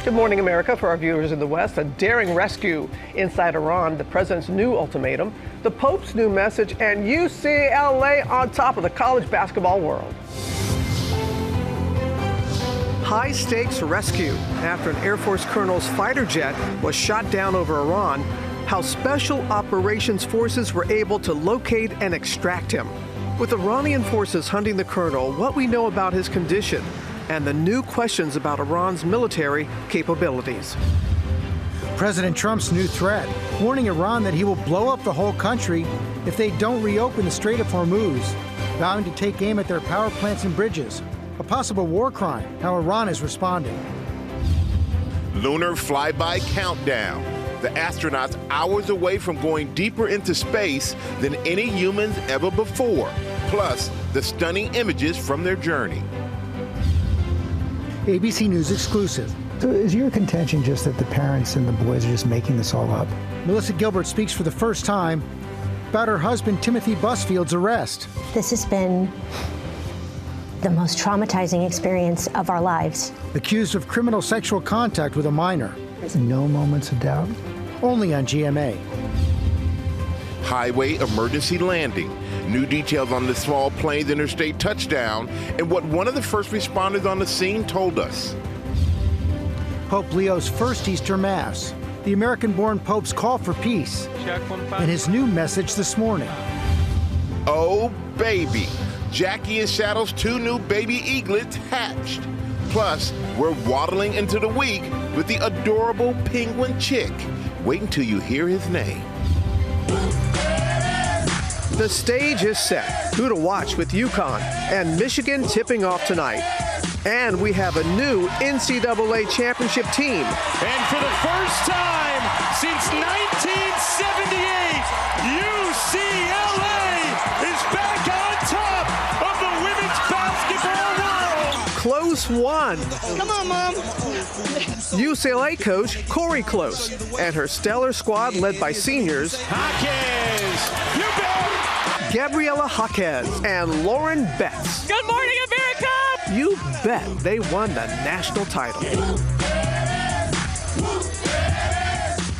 Good morning, America. For our viewers in the West, a daring rescue inside Iran, the president's new ultimatum, the Pope's new message, and UCLA on top of the college basketball world. High-stakes rescue after an Air Force colonel's fighter jet was shot down over Iran, how special operations forces were able to locate and extract him. With Iranian forces hunting the colonel, what we know about his condition, and the new questions about Iran's military capabilities. President Trump's new threat, warning Iran that he will blow up the whole country if they don't reopen the Strait of Hormuz, vowing to take aim at their power plants and bridges. A possible war crime, how Iran is responding. Lunar flyby countdown. The astronauts hours away from going deeper into space than any humans ever before. Plus, the stunning images from their journey. ABC News exclusive. So is your contention just that the parents and the boys are just making this all up? Melissa Gilbert speaks for the first time about her husband Timothy Busfield's arrest. This has been the most traumatizing experience of our lives. Accused of criminal sexual contact with a minor. No moments of doubt? Only on GMA. Highway emergency landing. New details on the small plane's interstate touchdown and what one of the first responders on the scene told us. Pope Leo's first Easter Mass. The American-born Pope's call for peace. And his new message this morning. Oh, baby. Jackie and Shadow's two new baby eaglets hatched. Plus, we're waddling into the week with the adorable penguin chick. Wait until you hear his name. The stage is set. Who to watch with UConn and Michigan tipping off tonight. And we have a new NCAA championship team. And for the first time since 1978, UCLA is back on top of the women's basketball world. Close one. Come on, Mom. UCLA coach Corey Close and her stellar squad led by seniors Hawkins, you bet. Gabriella Hawkins and Lauren Betts. Good morning, America. You bet they won the national title.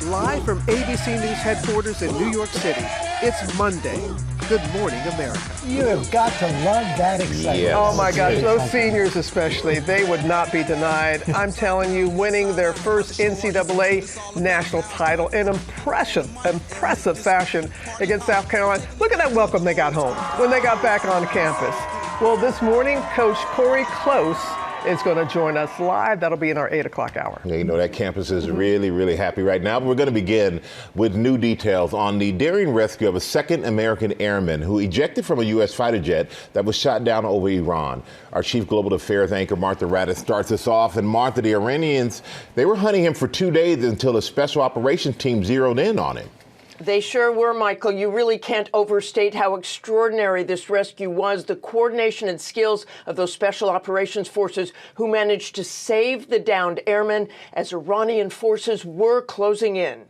Live from ABC News headquarters in New York City, it's Monday. Good morning, America. You have got to love that excitement. Yes. Oh my gosh, those seniors especially, they would not be denied. I'm telling you, winning their first NCAA national title in impressive fashion against South Carolina. Look at that welcome they got home when they got back on campus. Well, this morning, Coach Corey Close is going to join us live. That'll be in our 8 o'clock hour. Yeah, you know, that campus is really happy right now. But we're going to begin with new details on the daring rescue of a second American airman who ejected from a U.S. fighter jet that was shot down over Iran. Our chief global affairs anchor, Martha Raddatz, starts us off. And Martha, the Iranians, they were hunting him for 2 days until a special operations team zeroed in on him. They sure were, Michael. You really can't overstate how extraordinary this rescue was. The coordination and skills of those special operations forces who managed to save the downed airmen as Iranian forces were closing in.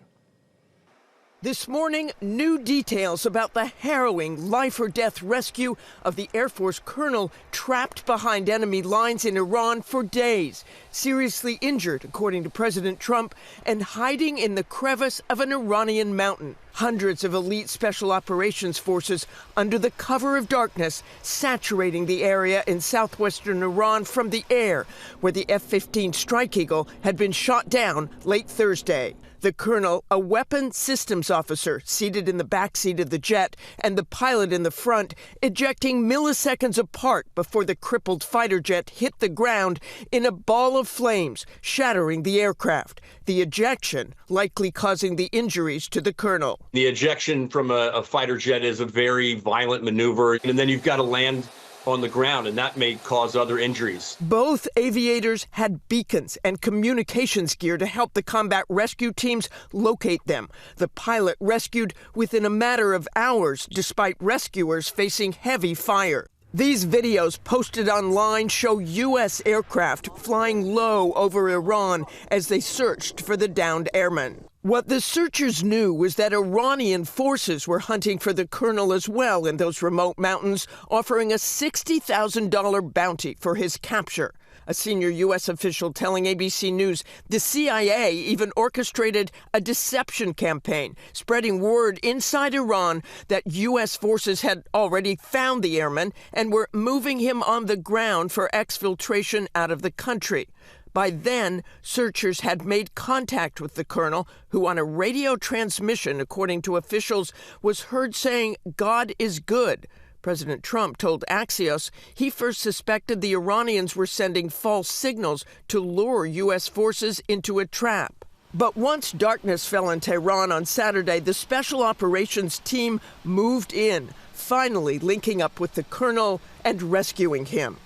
This morning, new details about the harrowing life-or-death rescue of the Air Force colonel trapped behind enemy lines in Iran for days, seriously injured, according to President Trump, and hiding in the crevice of an Iranian mountain. Hundreds of elite special operations forces under the cover of darkness, saturating the area in southwestern Iran from the air, where the F-15 Strike Eagle had been shot down late Thursday. The colonel, a weapons systems officer seated in the backseat of the jet, and the pilot in the front, ejecting milliseconds apart before the crippled fighter jet hit the ground in a ball of flames, shattering the aircraft. The ejection likely causing the injuries to the colonel. The ejection from a fighter jet is a very violent maneuver, and then you've got to land on the ground, and that may cause other injuries. Both aviators had beacons and communications gear to help the combat rescue teams locate them. The pilot rescued within a matter of hours, despite rescuers facing heavy fire. These videos posted online show U.S. aircraft flying low over Iran as they searched for the downed airmen. What the searchers knew was that Iranian forces were hunting for the colonel as well in those remote mountains, offering a $60,000 bounty for his capture. A senior U.S. official telling ABC News the CIA even orchestrated a deception campaign, spreading word inside Iran that U.S. forces had already found the airman and were moving him on the ground for exfiltration out of the country. By then, searchers had made contact with the colonel, who on a radio transmission, according to officials, was heard saying, "God is good." President Trump told Axios he first suspected the Iranians were sending false signals to lure U.S. forces into a trap. But once darkness fell in Tehran on Saturday, the special operations team moved in, finally linking up with the colonel and rescuing him.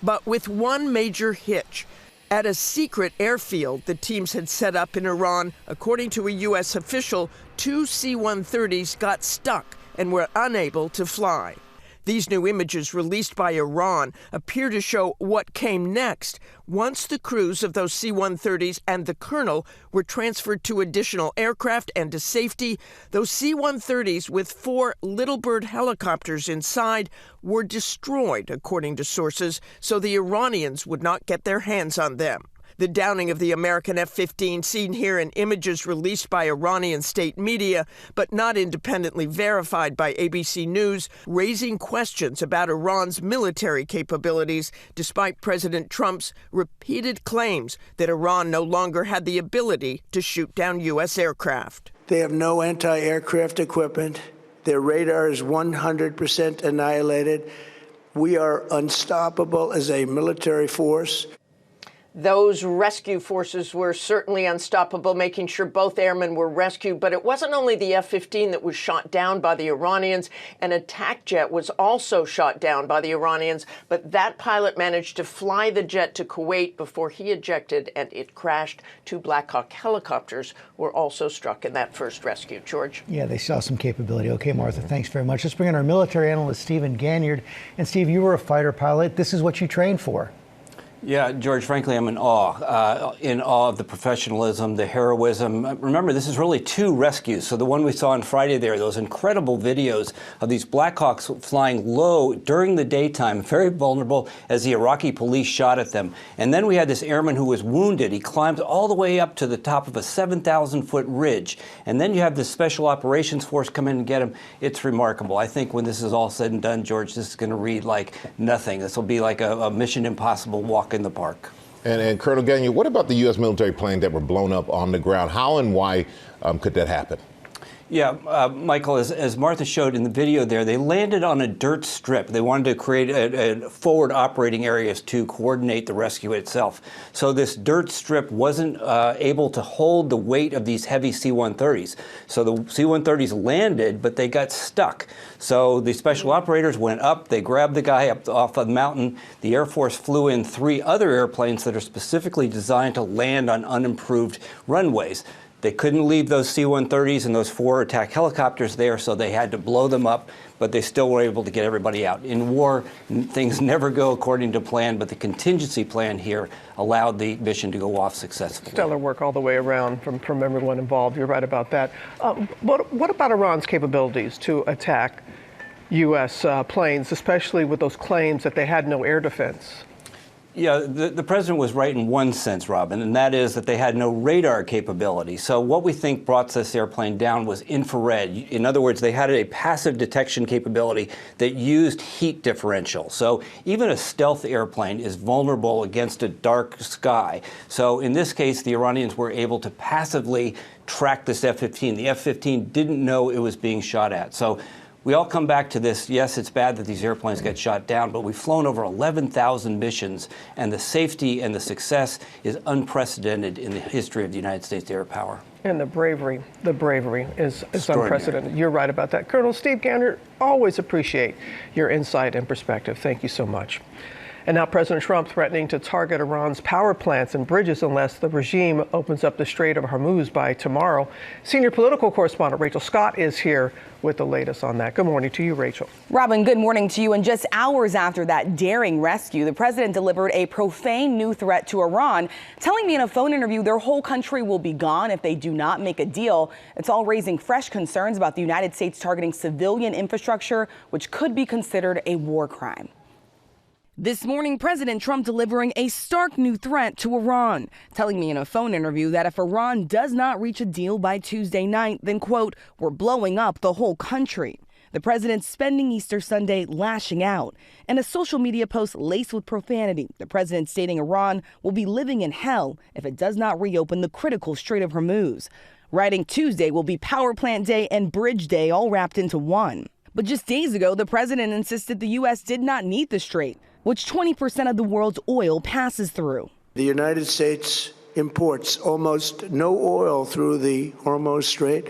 But with one major hitch. At a secret airfield the teams had set up in Iran, according to a U.S. official, 2 C-130s got stuck and were unable to fly. These new images released by Iran appear to show what came next. Once the crews of those C-130s and the colonel were transferred to additional aircraft and to safety, those C-130s with 4 Little Bird helicopters inside were destroyed, according to sources, so the Iranians would not get their hands on them. The downing of the American F-15 seen here in images released by Iranian state media, but not independently verified by ABC News, raising questions about Iran's military capabilities, despite President Trump's repeated claims that Iran no longer had the ability to shoot down U.S. aircraft. They have no anti-aircraft equipment. Their radar is 100% annihilated. We are unstoppable as a military force. Those rescue forces were certainly unstoppable, making sure both airmen were rescued. But it wasn't only the F-15 that was shot down by the Iranians. An attack jet was also shot down by the Iranians. But that pilot managed to fly the jet to Kuwait before he ejected, and it crashed. 2 Black Hawk helicopters were also struck in that first rescue. George? Yeah, they saw some capability. Okay, Martha, thanks very much. Let's bring in our military analyst, Stephen Ganyard. And Steve, you were a fighter pilot. This is what you trained for. Yeah, George, frankly, I'm in awe of the professionalism, the heroism. Remember, this is really 2 rescues. So the one we saw on Friday there, those incredible videos of these Black Hawks flying low during the daytime, very vulnerable as the Iraqi police shot at them. And then we had this airman who was wounded. He climbed all the way up to the top of a 7,000-foot ridge. And then you have the Special Operations Force come in and get him. It's remarkable. I think when this is all said and done, George, this is going to read like nothing. This will be like a Mission Impossible walk in the park. And Colonel Ganyard, what about the U.S. military planes that were blown up on the ground? How and why could that happen? Yeah, Michael, as Martha showed in the video there, they landed on a dirt strip. They wanted to create a forward operating areas to coordinate the rescue itself. So this dirt strip wasn't able to hold the weight of these heavy C-130s. So the C-130s landed, but they got stuck. So the special operators went up, they grabbed the guy up off the mountain. The Air Force flew in 3 other airplanes that are specifically designed to land on unimproved runways. They couldn't leave those C-130s and those 4 attack helicopters there, so they had to blow them up, but they still were able to get everybody out. In war, things never go according to plan, but the contingency plan here allowed the mission to go off successfully. Stellar work all the way around from everyone involved. You're right about that. What about Iran's capabilities to attack U.S. planes, especially with those claims that they had no air defense? Yeah, the president was right in one sense, Robin, and that is that they had no radar capability. So what we think brought this airplane down was infrared. In other words, they had a passive detection capability that used heat differential. So even a stealth airplane is vulnerable against a dark sky. So in this case, the Iranians were able to passively track this F-15. The F-15 didn't know it was being shot at. So we all come back to this. Yes, it's bad that these airplanes get shot down, but we've flown over 11,000 missions, and the safety and the success is unprecedented in the history of the United States air power. And the bravery is unprecedented. You're right about that. Colonel Steve Ganyard, always appreciate your insight and perspective. Thank you so much. And now President Trump threatening to target Iran's power plants and bridges unless the regime opens up the Strait of Hormuz by tomorrow. Senior political correspondent Rachel Scott is here with the latest on that. Good morning to you, Rachel. Robin, good morning to you. And just hours after that daring rescue, the president delivered a profane new threat to Iran, telling me in a phone interview their whole country will be gone if they do not make a deal. It's all raising fresh concerns about the United States targeting civilian infrastructure, which could be considered a war crime. This morning, President Trump delivering a stark new threat to Iran, telling me in a phone interview that if Iran does not reach a deal by Tuesday night, then, quote, we're blowing up the whole country. The president spending Easter Sunday lashing out. In a social media post laced with profanity, the president stating Iran will be living in hell if it does not reopen the critical Strait of Hormuz. Writing Tuesday will be Power Plant Day and Bridge Day all wrapped into one. But just days ago, the president insisted the U.S. did not need the strait, which 20% of the world's oil passes through. The United States imports almost no oil through the Hormuz Strait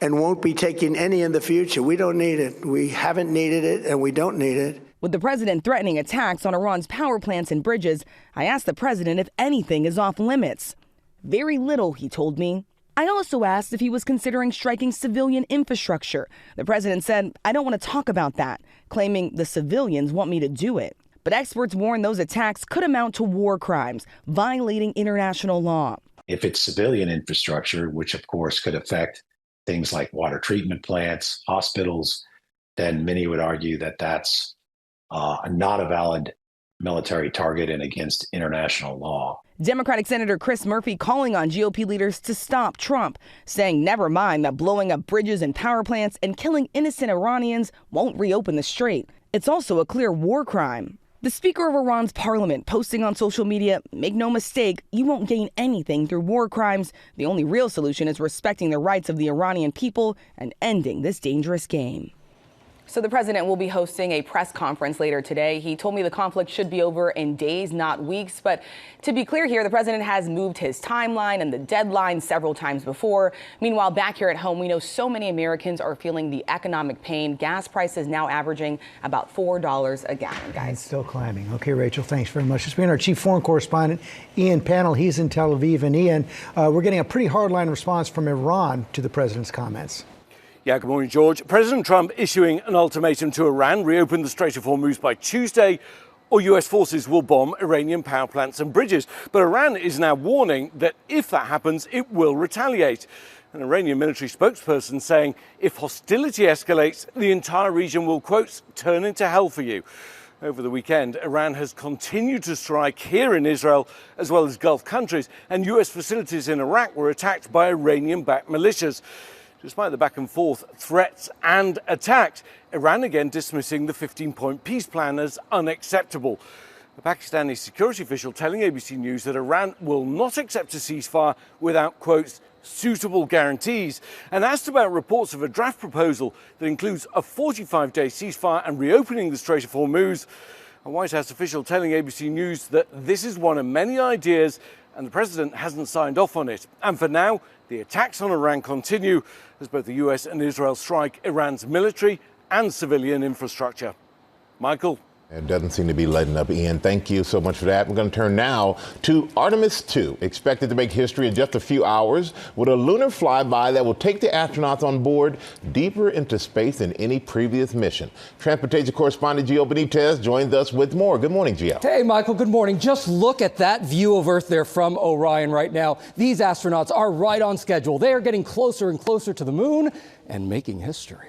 and won't be taking any in the future. We don't need it. We haven't needed it, and we don't need it. With the president threatening attacks on Iran's power plants and bridges, I asked the president if anything is off limits. Very little, he told me. I also asked if he was considering striking civilian infrastructure. The president said, I don't want to talk about that, claiming the civilians want me to do it. But experts warn those attacks could amount to war crimes, violating international law. If it's civilian infrastructure, which of course could affect things like water treatment plants, hospitals, then many would argue that that's not a valid military target and against international law. Democratic Senator Chris Murphy calling on GOP leaders to stop Trump, saying never mind that blowing up bridges and power plants and killing innocent Iranians won't reopen the strait. It's also a clear war crime. The Speaker of Iran's parliament posting on social media, make no mistake, you won't gain anything through war crimes. The only real solution is respecting the rights of the Iranian people and ending this dangerous game. So the president will be hosting a press conference later today. He told me the conflict should be over in days, not weeks. But to be clear here, the president has moved his timeline and the deadline several times before. Meanwhile, back here at home, we know so many Americans are feeling the economic pain. Gas prices now averaging about $4 a gallon, guys. And still climbing. Okay, Rachel, thanks very much. Let's bring in our chief foreign correspondent, Ian Pannell. He's in Tel Aviv. And Ian, we're getting a pretty hardline response from Iran to the president's comments. Yeah, good morning, George. President Trump issuing an ultimatum to Iran, reopen the Strait of Hormuz by Tuesday, or U.S. forces will bomb Iranian power plants and bridges. But Iran is now warning that if that happens, it will retaliate. An Iranian military spokesperson saying if hostility escalates, the entire region will, quote, turn into hell for you. Over the weekend, Iran has continued to strike here in Israel, as well as Gulf countries, and U.S. facilities in Iraq were attacked by Iranian-backed militias. Despite the back and forth threats and attacks, Iran again dismissing the 15-point peace plan as unacceptable. A Pakistani security official telling ABC News that Iran will not accept a ceasefire without, quote, suitable guarantees. And asked about reports of a draft proposal that includes a 45-day ceasefire and reopening the Strait of Hormuz, a White House official telling ABC News that this is one of many ideas and the president hasn't signed off on it. And for now, the attacks on Iran continue as both the US and Israel strike Iran's military and civilian infrastructure. Michael. It doesn't seem to be letting up, Ian. Thank you so much for that. We're going to turn now to Artemis 2, expected to make history in just a few hours with a lunar flyby that will take the astronauts on board deeper into space than any previous mission. Transportation correspondent Gio Benitez joins us with more. Good morning, Gio. Hey, Michael. Good morning. Just look at that view of Earth there from Orion right now. These astronauts are right on schedule. They are getting closer and closer to the moon and making history.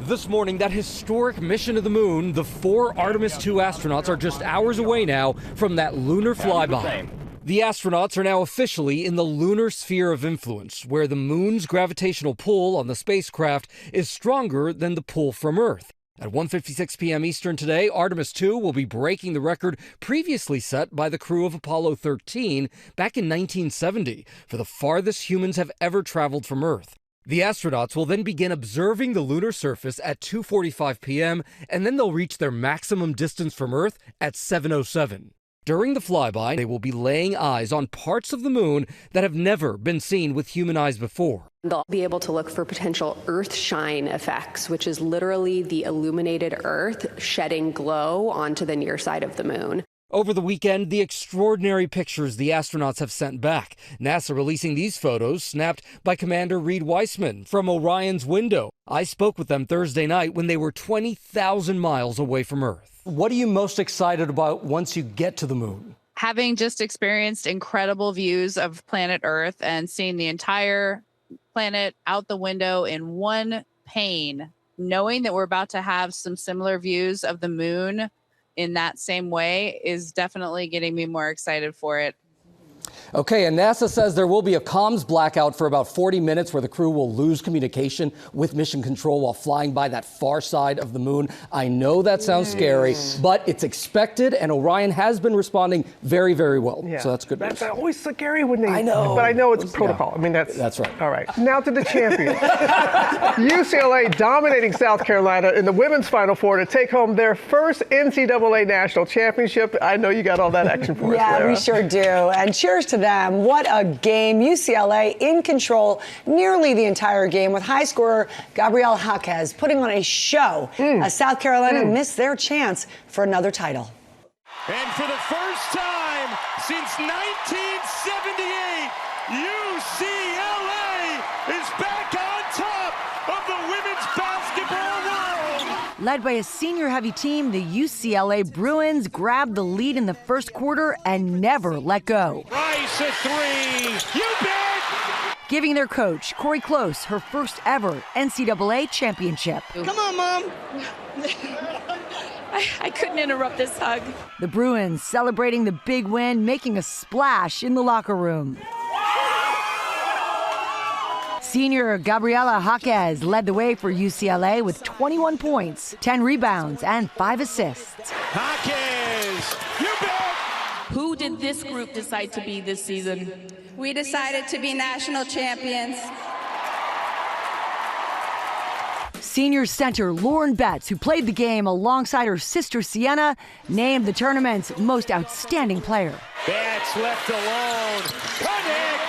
This morning, that historic mission to the moon, the 4 Artemis 2 astronauts are just hours away now from that lunar flyby. The astronauts are now officially in the lunar sphere of influence, where the moon's gravitational pull on the spacecraft is stronger than the pull from Earth. At 1:56 p.m. Eastern today, Artemis 2 will be breaking the record previously set by the crew of Apollo 13 back in 1970 for the farthest humans have ever traveled from Earth. The astronauts will then begin observing the lunar surface at 2:45 p.m., and then they'll reach their maximum distance from Earth at 7:07. During the flyby, they will be laying eyes on parts of the moon that have never been seen with human eyes before. They'll be able to look for potential Earth shine effects, which is literally the illuminated Earth shedding glow onto the near side of the moon. Over the weekend, the extraordinary pictures the astronauts have sent back. NASA releasing these photos snapped by Commander Reed Weissman from Orion's window. I spoke with them Thursday night when they were 20,000 miles away from Earth. What are you most excited about once you get to the moon? Having just experienced incredible views of planet Earth and seeing the entire planet out the window in one pane knowing that we're about to have some similar views of the moon in that same way is definitely getting me more excited for it. Okay, and NASA says there will be a comms blackout for about 40 minutes where the crew will lose communication with mission control while flying by that far side of the moon. I know that sounds scary, but it's expected, and Orion has been responding very, very well. Yeah. So that's good news. That's always scary when they. I know. But I know it's protocol. I mean, that's right. All right. Now to the champions. UCLA dominating South Carolina in the women's Final Four to take home their first NCAA national championship. I know you got all that action for us, Yeah, Lara. we sure do. And cheers to them. What a game. UCLA in control nearly the entire game with high scorer Gabriela Jaquez putting on a show as South Carolina missed their chance for another title. And for the first time since 1978, UCLA is back on top of the women's basketball world. Led by a senior-heavy team, the UCLA Bruins grabbed the lead in the first quarter and never let go. Rice a three. You bet. Giving their coach, Corey Close, her first ever NCAA championship. Come on, Mom. I couldn't interrupt this hug. The Bruins celebrating the big win, making a splash in the locker room. Senior Gabriela Jaquez led the way for UCLA with 21 points, 10 rebounds, and 5 assists. Jaquez, you bet. Who did this group decide to be this season? We decided to be national champions. Senior center Lauren Betts, who played the game alongside her sister Sienna, named the tournament's most outstanding player. Betts left alone. Connects.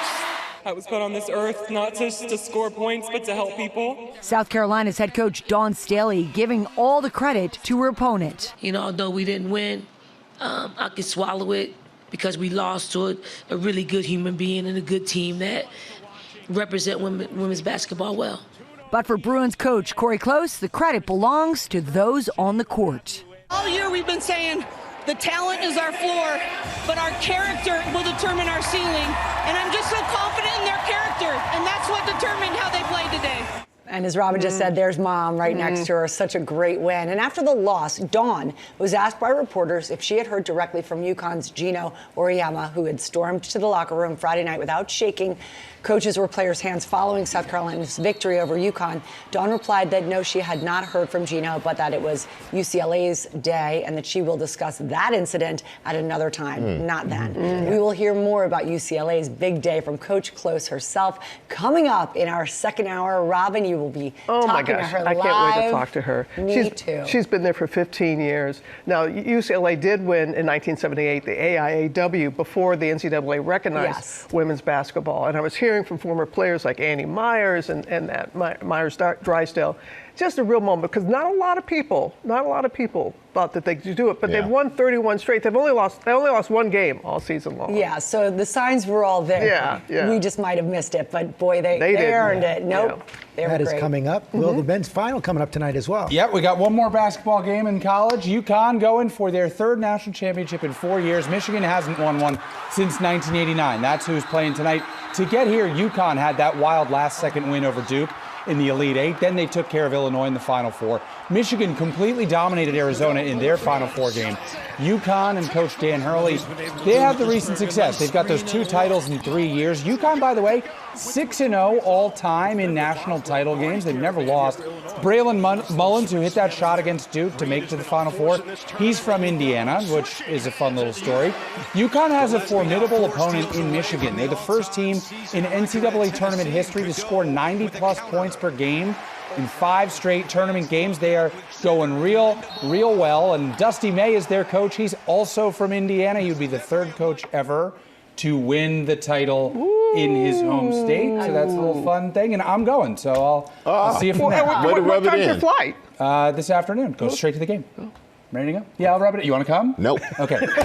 I was put on this earth not just to score points, but to help people. South Carolina's head coach Dawn Staley giving all the credit to her opponent. You know, although we didn't win, I could swallow it because we lost to a really good human being and a good team that represent women's basketball well. But for Bruins coach Corey Close, the credit belongs to those on the court. All year we've been saying the talent is our floor, but our character will determine our ceiling. And I'm just so confident in their character, and that's what determined how they played today. And as Robin just said, there's Mom right next to her. Such a great win. And after the loss, Dawn was asked by reporters if she had heard directly from UConn's Gino Auriemma, who had stormed to the locker room Friday night without shaking coaches or players' hands following South Carolina's victory over UConn. Dawn replied that no, she had not heard from Gino, but that it was UCLA's day and that she will discuss that incident at another time, not then. We will hear more about UCLA's big day from Coach Close herself coming up in our second hour. Robin, you will be talking to her live. I can't wait to talk to her. Me too. She's been there for 15 years. Now, UCLA did win in 1978 the AIAW before the NCAA recognized women's basketball. And I was hearing from former players like Annie Myers and that Myers Drysdale, just a real moment, because not a lot of people thought that they could do it, but they've won 31 straight. They only lost one game all season long. Yeah, so the signs were all there. Yeah. We just might have missed it, but boy, they earned it. Nope. They were That is great. coming up. Well, the men's final coming up tonight as well. Yep, we got one more basketball game in college. UConn going for their third national championship in 4 years. Michigan hasn't won one since 1989. That's who's playing tonight. To get here, UConn had that wild last-second win over Duke in the Elite Eight. Then they took care of Illinois in the Final Four. Michigan completely dominated Arizona in their Final Four game. UConn and Coach Dan Hurley, they have the recent success. They've got those 2 titles in 3 years. UConn, by the way, 6-0 all-time in national title games. They've never lost. Braylon Mullins, who hit that shot against Duke to make it to the Final Four, he's from Indiana, which is a fun little story. UConn has a formidable opponent in Michigan. They're the first team in NCAA tournament history to score 90-plus points per game in 5 straight tournament games. They are going real well. And Dusty May is their coach. He's also from Indiana. He would be the 3rd coach ever to win the title in his home state. So that's a little fun thing. And I'm going, so I'll see you from there. What time's your flight? This afternoon. Go straight to the game. Ready to go? Yeah, I'll rub it. You want to come? Nope. Okay. Never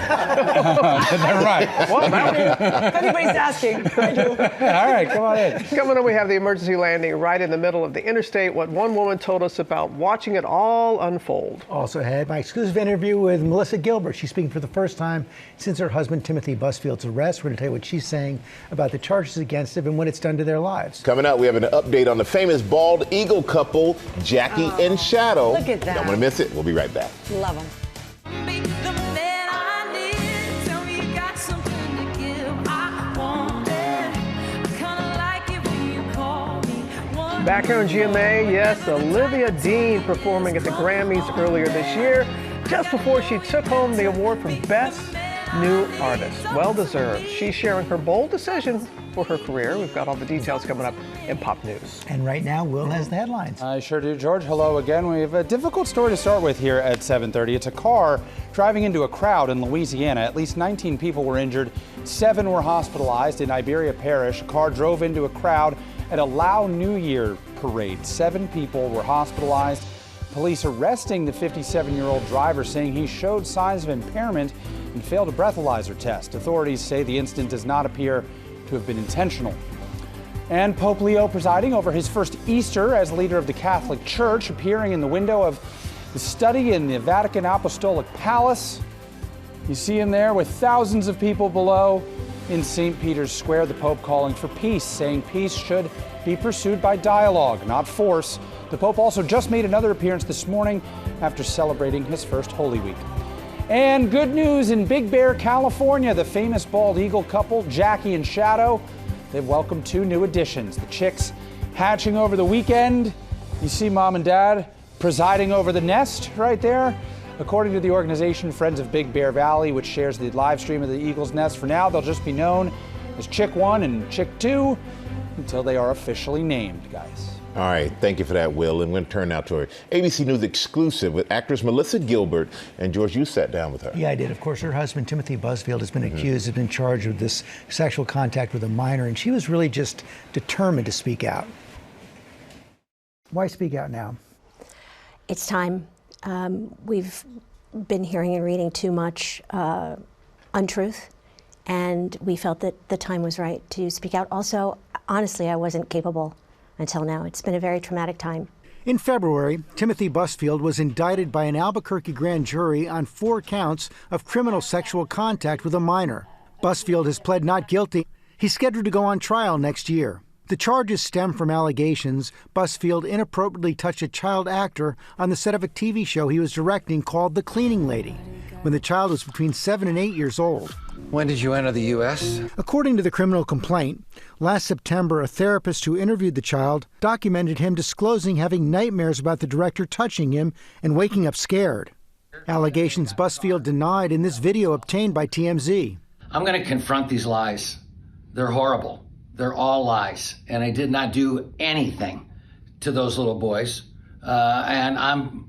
mind. If anybody's asking, I do. All right, come on in. Coming up, we have the emergency landing right in the middle of the interstate. What one woman told us about watching it all unfold. Also ahead, my exclusive interview with Melissa Gilbert. She's speaking for the first time since her husband Timothy Busfield's arrest. We're going to tell you what she's saying about the charges against him and what it's done to their lives. Coming up, we have an update on the famous bald eagle couple, Jackie and Shadow. Look at that. Don't want to miss it. We'll be right back. Love them. Back here on GMA, yes, Olivia Dean performing at the Grammys earlier this year, just before she took home the award for Best New Artist. Well deserved. She's sharing her bold decision for her career. We've got all the details coming up in Pop News. And right now, Will has the headlines. I sure do, George. Hello again. We have a difficult story to start with here at 7:30. It's a car driving into a crowd in Louisiana. At least 19 people were injured. 7 were hospitalized in Iberia Parish. A car drove into a crowd at a Lao New Year parade. 7 people were hospitalized. Police arresting the 57-year-old driver, saying he showed signs of impairment and failed a breathalyzer test. Authorities say the incident does not appear to have been intentional. And Pope Leo presiding over his first Easter as leader of the Catholic Church, appearing in the window of the study in the Vatican Apostolic Palace. You see him there with thousands of people below. In St. Peter's Square, the Pope calling for peace, saying peace should be pursued by dialogue, not force. The Pope also just made another appearance this morning after celebrating his first Holy Week. And good news in Big Bear, California. The famous bald eagle couple, Jackie and Shadow, they've welcomed 2 new additions. The chicks hatching over the weekend. You see Mom and Dad presiding over the nest right there. According to the organization Friends of Big Bear Valley, which shares the live stream of the eagle's nest, for now they'll just be known as Chick 1 and Chick 2 until they are officially named, guys. All right, thank you for that, Will. And we're going to turn now to our ABC News exclusive with actress Melissa Gilbert. And George, you sat down with her. Yeah, I did. Of course, her husband, Timothy Busfield, has been accused, has been charged with this sexual contact with a minor, and she was really just determined to speak out. Why speak out now? It's time. We've been hearing and reading too much untruth, and we felt that the time was right to speak out. Also, honestly, I wasn't capable until now. It's been a very traumatic time. In February, Timothy Busfield was indicted by an Albuquerque grand jury on 4 counts of criminal sexual contact with a minor. Busfield has pled not guilty. He's scheduled to go on trial next year. The charges stem from allegations Busfield inappropriately touched a child actor on the set of a TV show he was directing called The Cleaning Lady, when the child was between 7 and 8 years old. When did you enter the U.S.? According to the criminal complaint, last September, a therapist who interviewed the child documented him disclosing having nightmares about the director touching him and waking up scared. Allegations Busfield denied in this video obtained by TMZ. I'm going to confront these lies. They're horrible. They're all lies. And I did not do anything to those little boys. And I'm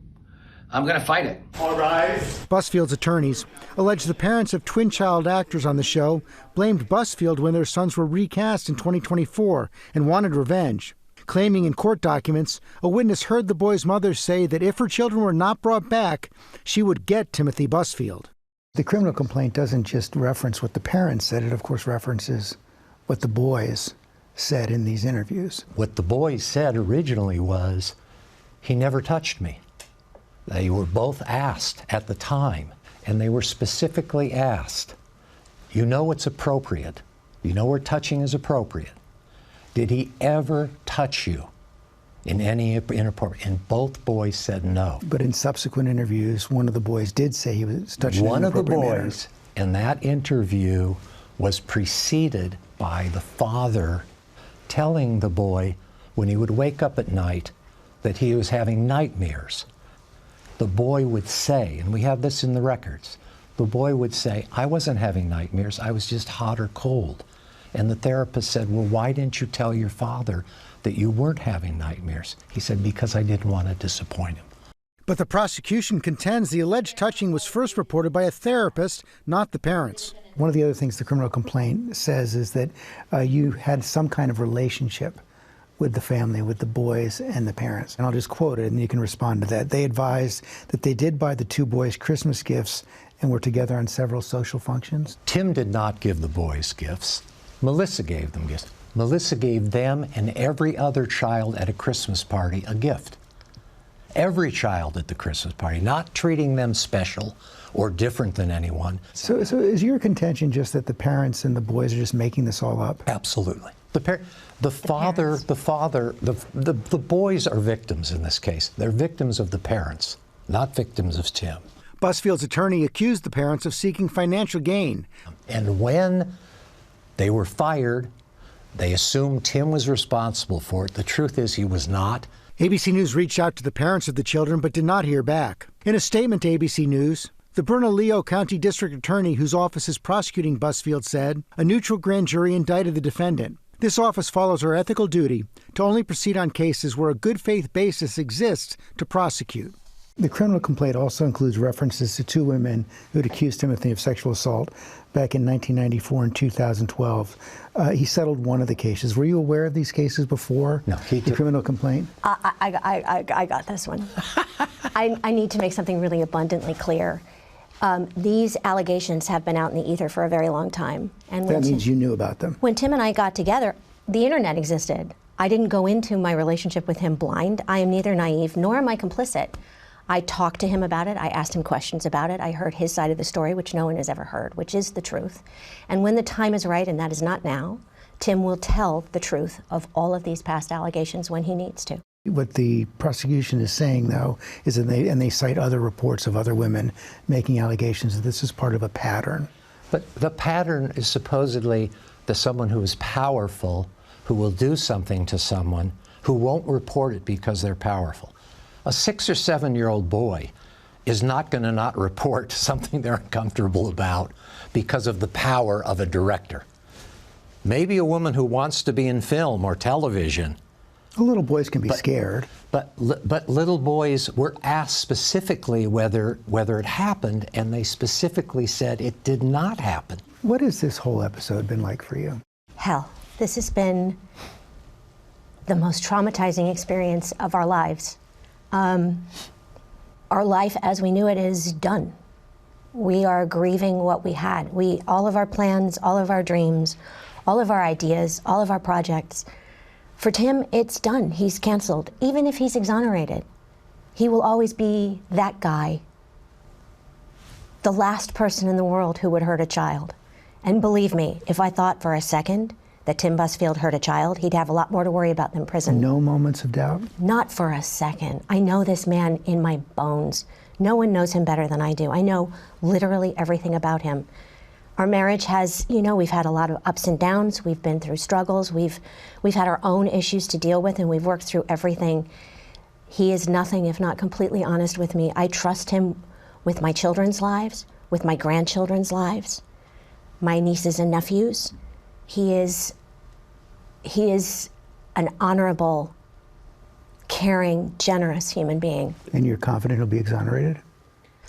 going to fight it. All right. Busfield's attorneys allege the parents of twin child actors on the show blamed Busfield when their sons were recast in 2024 and wanted revenge, claiming in court documents a witness heard the boys' mother say that if her children were not brought back, she would get Timothy Busfield. The criminal complaint doesn't just reference what the parents said, it of course references what the boys said in these interviews. What the boys said originally was, he never touched me. They were both asked at the time, and they were specifically asked, you know what's appropriate. You know where touching is appropriate. Did he ever touch you in any inappropriate? And both boys said no. But in subsequent interviews, one of the boys did say he was touching in an inappropriate manner. One of the boys in that interview was preceded by the father telling the boy when he would wake up at night that he was having nightmares. The boy would say, and we have this in the records, the boy would say, I wasn't having nightmares, I was just hot or cold. And the therapist said, well, why didn't you tell your father that you weren't having nightmares? He said, because I didn't want to disappoint him. But the prosecution contends the alleged touching was first reported by a therapist, not the parents. One of the other things the criminal complaint says is that you had some kind of relationship with the family, with the boys and the parents. And I'll just quote it, and you can respond to that. They advised that they did buy the two boys Christmas gifts and were together on several social functions. Tim did not give the boys gifts. Melissa gave them gifts. Melissa gave them and every other child at a Christmas party a gift. Every child at the Christmas party, not treating them special or different than anyone. So is your contention just that the parents and the boys are just making this all up? Absolutely. The boys are victims in this case. They're victims of the parents, not victims of Tim. Busfield's attorney accused the parents of seeking financial gain. And when they were fired, they assumed Tim was responsible for it. The truth is he was not. ABC News reached out to the parents of the children but did not hear back. In a statement to ABC News, the Bernalillo County District Attorney, whose office is prosecuting Busfield, said a neutral grand jury indicted the defendant. This office follows our ethical duty to only proceed on cases where a good faith basis exists to prosecute. The criminal complaint also includes references to two women who had accused Timothy of sexual assault back in 1994 and 2012. He settled one of the cases. Were you aware of these cases before? No, the criminal complaint? I got this one. I need to make something really abundantly clear. These allegations have been out in the ether for a very long time. And that means you knew about them. When Tim and I got together, the internet existed. I didn't go into my relationship with him blind. I am neither naive nor am I complicit. I talked to him about it. I asked him questions about it. I heard his side of the story, which no one has ever heard, which is the truth. And when the time is right, and that is not now, Tim will tell the truth of all of these past allegations when he needs to. What the prosecution is saying, though, is that they cite other reports of other women making allegations that this is part of a pattern. But the pattern is supposedly that someone who is powerful, who will do something to someone, who won't report it because they're powerful. A 6 or 7-year-old boy is not going to not report something they're uncomfortable about because of the power of a director. Maybe a woman who wants to be in film or television. Little boys can be scared. But little boys were asked specifically whether it happened, and they specifically said it did not happen. What has this whole episode been like for you? Hell, this has been the most traumatizing experience of our lives. Our life as we knew it is done. We are grieving what we had. All of our plans, all of our dreams, all of our ideas, all of our projects. For Tim, it's done. He's canceled. Even if he's exonerated, he will always be that guy, the last person in the world who would hurt a child. And believe me, if I thought for a second that Tim Busfield hurt a child, he'd have a lot more to worry about than prison. No moments of doubt? Not for a second. I know this man in my bones. No one knows him better than I do. I know literally everything about him. Our marriage has, we've had a lot of ups and downs. We've been through struggles. We've had our own issues to deal with, and we've worked through everything. He is nothing if not completely honest with me. I trust him with my children's lives, with my grandchildren's lives, my nieces and nephews. He is an honorable, caring, generous human being. And you're confident he'll be exonerated?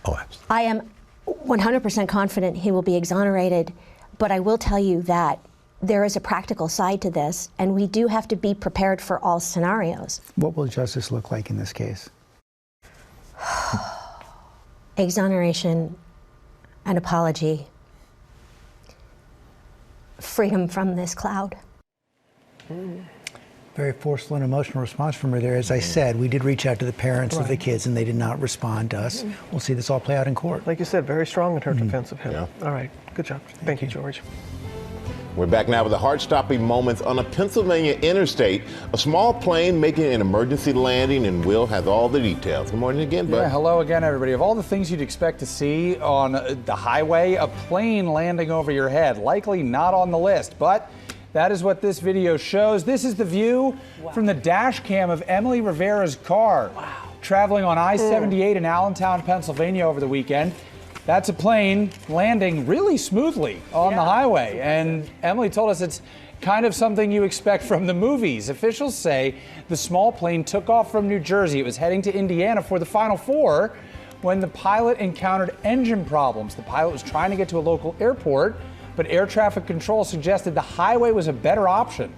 Oh, absolutely. I am 100% confident he will be exonerated, but I will tell you that there is a practical side to this, and we do have to be prepared for all scenarios. What will justice look like in this case? Exoneration, an apology, freedom from this cloud. Very forceful and emotional response from her there. As I said, we did reach out to the parents of the kids, and they did not respond to us. We'll see this all play out in court. Like you said, very strong in her defense of him. Yeah. All right, good job. Thank you, George. We're back now with the heart-stopping moments on a Pennsylvania interstate. A small plane making an emergency landing, and Will has all the details. Good morning again, bud. Yeah, hello again, everybody. Of all the things you'd expect to see on the highway, a plane landing over your head, likely not on the list, but that is what this video shows. This is the view from the dash cam of Emily Rivera's car traveling on I-78 in Allentown, Pennsylvania over the weekend. That's a plane landing really smoothly on the highway. And Emily told us it's kind of something you expect from the movies. Officials say the small plane took off from New Jersey. It was heading to Indiana for the Final Four when the pilot encountered engine problems. The pilot was trying to get to a local airport, but air traffic control suggested the highway was a better option.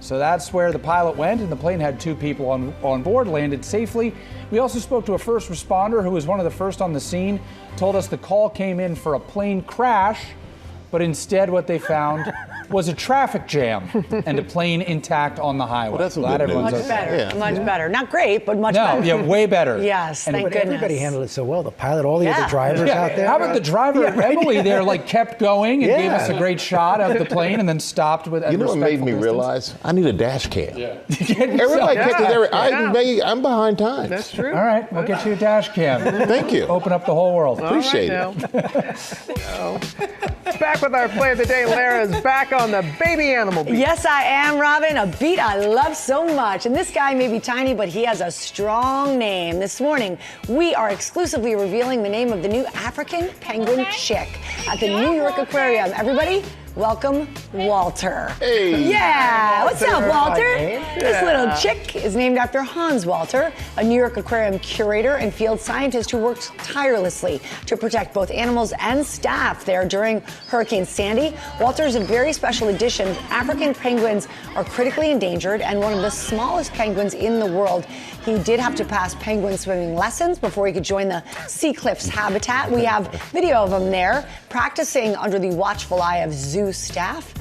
So that's where the pilot went, and the plane had 2 people on board, landed safely. We also spoke to a first responder who was one of the first on the scene, told us the call came in for a plane crash, but instead what they found was a traffic jam and a plane intact on the highway. Well, that's some Glad good news. everyone's Much okay. better. Yeah. Much better. Not great, but much better. Yeah, way better. Yes, thank But goodness. everybody handled it so well. The pilot, all the other drivers out there. How about the driver, Emily, there, kept going and gave Yeah. us a great shot of the plane and then stopped with. You know what made me realize? I need a dash cam. Everybody catches every. I'm behind time. That's true. All right, we'll get you a dash cam. Thank you. Open up the whole world. Appreciate All it. right, Back with our play of the day. Lara's back on the baby animal beat. Yes, I am, Robin. A beat I love so much. And this guy may be tiny, but he has a strong name. This morning, we are exclusively revealing the name of the new African penguin chick at the New York Aquarium. Everybody, welcome Walter. Hey. Yeah. What's up, Walter? Yeah. This little chick is named after Hans Walter, a New York Aquarium curator and field scientist who works tirelessly to protect both animals and staff there during Hurricane Sandy. Walter is a very special addition. African penguins are critically endangered and one of the smallest penguins in the world. He did have to pass penguin swimming lessons before he could join the Sea Cliffs habitat. We have video of him there practicing under the watchful eye of zoo staff.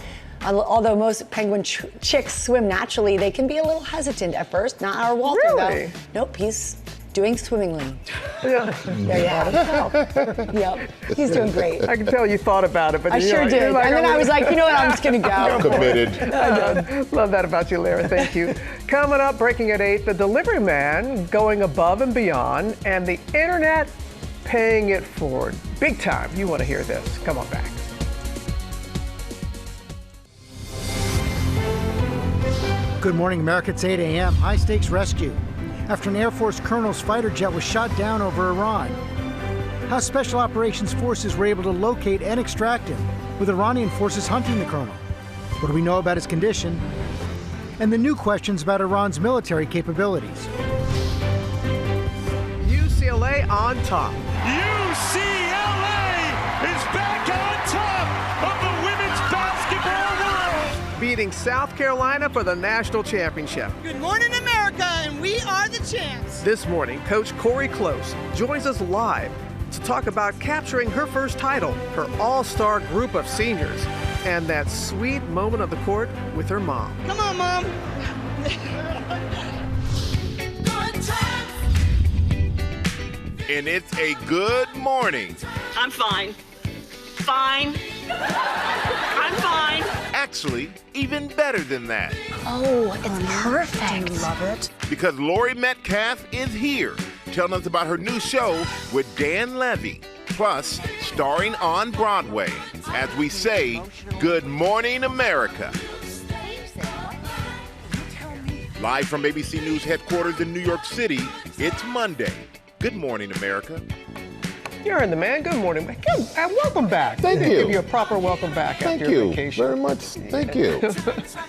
Although most penguin chicks swim naturally, they can be a little hesitant at first. Not our Walter, Really? though. Nope, he's doing swimmingly. Yeah. There you have it. Yep, he's doing great. I can tell you thought about it, but I sure did. And then I was like, you know what, I'm just going to go. Committed. Love that about you, Lara. Thank you. Coming up, breaking at 8, the delivery man going above and beyond, and the internet paying it forward. Big time. You want to hear this. Come on back. Good morning, America. It's 8 a.m. High-stakes rescue after an Air Force colonel's fighter jet was shot down over Iran. How Special Operations Forces were able to locate and extract him, with Iranian forces hunting the colonel. What do we know about his condition? And the new questions about Iran's military capabilities. UCLA on top. UCLA is back on top of the women's basketball world. Beating South Carolina for the national championship. Good morning, America, and we are the champs. This morning, Coach Corey Close joins us live to talk about capturing her first title, her all-star group of seniors, and that sweet moment of the court with her mom. Come on, Mom. And it's a good morning. I'm fine. Fine. I'm fine. Actually, even better than that. Oh, it's perfect. Love it. Because Laurie Metcalf is here, telling us about her new show with Dan Levy, plus starring on Broadway. As we say, Good Morning, America. Live from ABC News headquarters in New York City, it's Monday. Good morning, America. You're in the man. Good morning. Good. Welcome back. Thank you. Give you a proper welcome back Thank after your you vacation. very much. Thank you.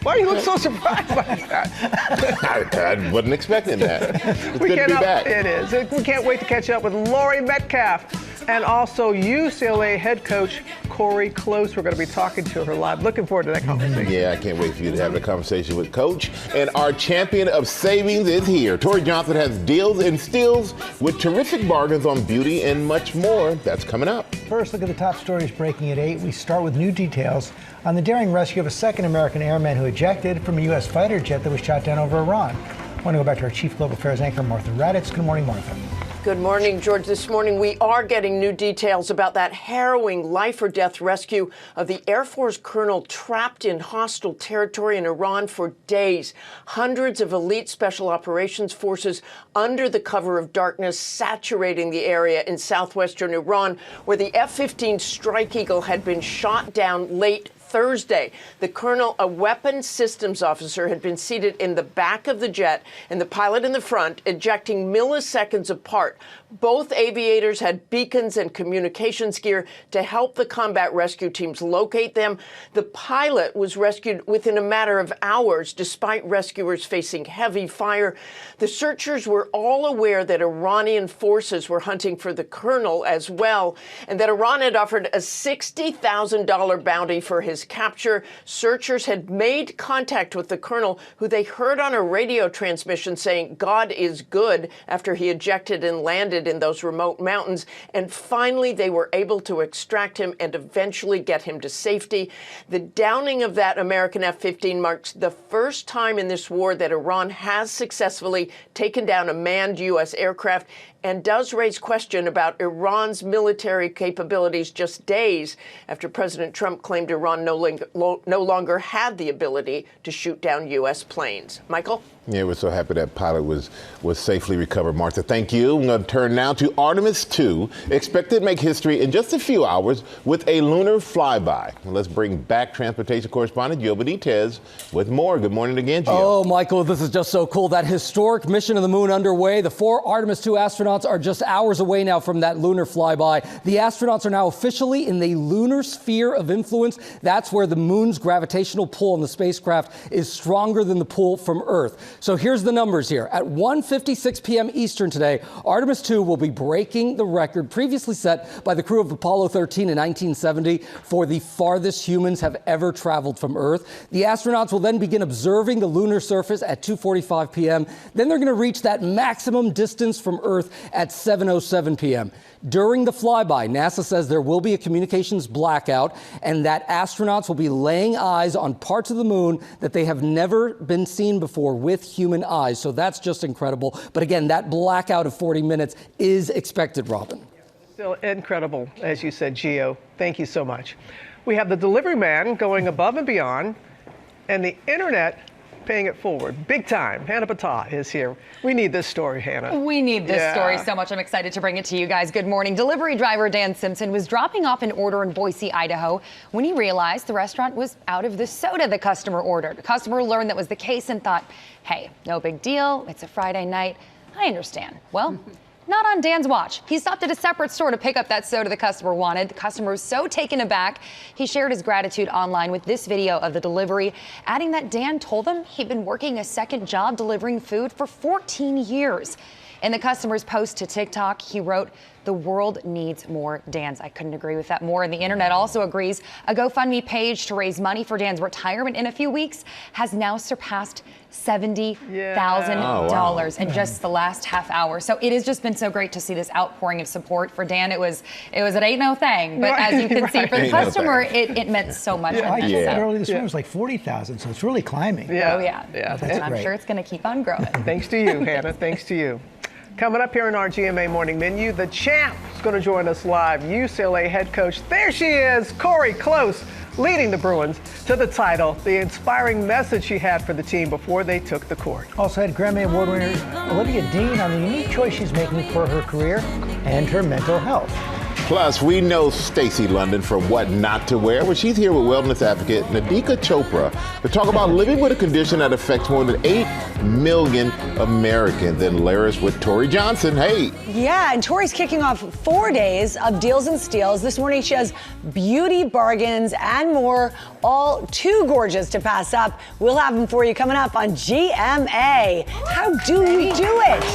Why do you look so surprised by that? I wasn't expecting that. It's We good to be cannot- back. It is. We can't wait to catch up with Laurie Metcalf and also UCLA head coach Corey Close. We're going to be talking to her live. Looking forward to that conversation. Yeah, I can't wait for you to have a conversation with Coach. And our champion of savings is here. Tori Johnson has deals and steals with terrific bargains on beauty and much more. That's coming up. First, look at the top stories breaking at 8. We start with new details on the daring rescue of a second American airman who ejected from a U.S. fighter jet that was shot down over Iran. I want to go back to our Chief Global Affairs anchor, Martha Raddatz. Good morning, Martha. Good morning, George. This morning, we are getting new details about that harrowing life-or-death rescue of the Air Force colonel trapped in hostile territory in Iran for days. Hundreds of elite special operations forces under the cover of darkness saturating the area in southwestern Iran, where the F-15 Strike Eagle had been shot down late Thursday. The colonel, a weapons systems officer, had been seated in the back of the jet and the pilot in the front, ejecting milliseconds apart. Both aviators had beacons and communications gear to help the combat rescue teams locate them. The pilot was rescued within a matter of hours, despite rescuers facing heavy fire. The searchers were all aware that Iranian forces were hunting for the colonel as well, and that Iran had offered a $60,000 bounty for his capture. Searchers had made contact with the colonel, who they heard on a radio transmission saying God is good after he ejected and landed in those remote mountains. And finally, they were able to extract him and eventually get him to safety. The downing of that American F-15 marks the first time in this war that Iran has successfully taken down a manned U.S. aircraft, and does raise question about Iran's military capabilities just days after President Trump claimed Iran no longer had the ability to shoot down U.S. planes. Michael? Yeah, we're so happy that pilot was safely recovered. Martha, thank you. I'm going to turn now to Artemis 2, expected to make history in just a few hours with a lunar flyby. Let's bring back transportation correspondent Gilbert with more. Good morning again, Gio. Oh, Michael, this is just so cool. That historic mission to the moon underway. The 4 Artemis 2 astronauts are just hours away now from that lunar flyby. The astronauts are now officially in the lunar sphere of influence. That's where the moon's gravitational pull on the spacecraft is stronger than the pull from Earth. So here's the numbers here. At 1:56 p.m. Eastern today, Artemis 2 will be breaking the record previously set by the crew of Apollo 13 in 1970 for the farthest humans have ever traveled from Earth. The astronauts will then begin observing the lunar surface at 2:45 p.m. Then they're going to reach that maximum distance from Earth at 7:07 p.m. During the flyby, NASA says there will be a communications blackout and that astronauts will be laying eyes on parts of the moon that they have never been seen before with human eyes. So that's just incredible. But again, that blackout of 40 minutes is expected, Robin. Still incredible, as you said, Gio. Thank you so much. We have the delivery man going above and beyond, and the internet paying it forward. Big time. Hannah Battah is here. We need this story, Hannah. We need this story so much. I'm excited to bring it to you guys. Good morning. Delivery driver Dan Simpson was dropping off an order in Boise, Idaho, when he realized the restaurant was out of the soda the customer ordered. The customer learned that was the case and thought, hey, no big deal. It's a Friday night. I understand. Well, not on Dan's watch. He stopped at a separate store to pick up that soda the customer wanted. The customer was so taken aback, he shared his gratitude online with this video of the delivery, adding that Dan told him he'd been working a second job delivering food for 14 years. In the customer's post to TikTok, he wrote, "The world needs more Dans." I couldn't agree with that more. And the internet also agrees. A GoFundMe page to raise money for Dan's retirement in a few weeks has now surpassed $70,000 in just the last half hour. So it has just been so great to see this outpouring of support for Dan. It was an ain't no thing, but as you can see for the customer, it meant so much. I said earlier this morning it was like 40,000, so it's really climbing. I'm sure it's going to keep on growing. Thanks to you, Hannah. Thanks to you. Coming up here in our GMA Morning Menu, the champ is going to join us live. UCLA head coach, there she is, Cori Close, leading the Bruins to the title. The inspiring message she had for the team before they took the court. Also had Grammy Award winner Olivia Dean on the unique choice she's making for her career and her mental health. Plus, we know Stacey London from What Not to Wear, where she's here with wellness advocate Nadika Chopra to talk about living with a condition that affects more than 8 million Americans. Then Laris with Tori Johnson. Hey. Yeah, and Tori's kicking off 4 days of deals and steals. This morning she has beauty bargains and more, all too gorgeous to pass up. We'll have them for you coming up on GMA. How do you do it?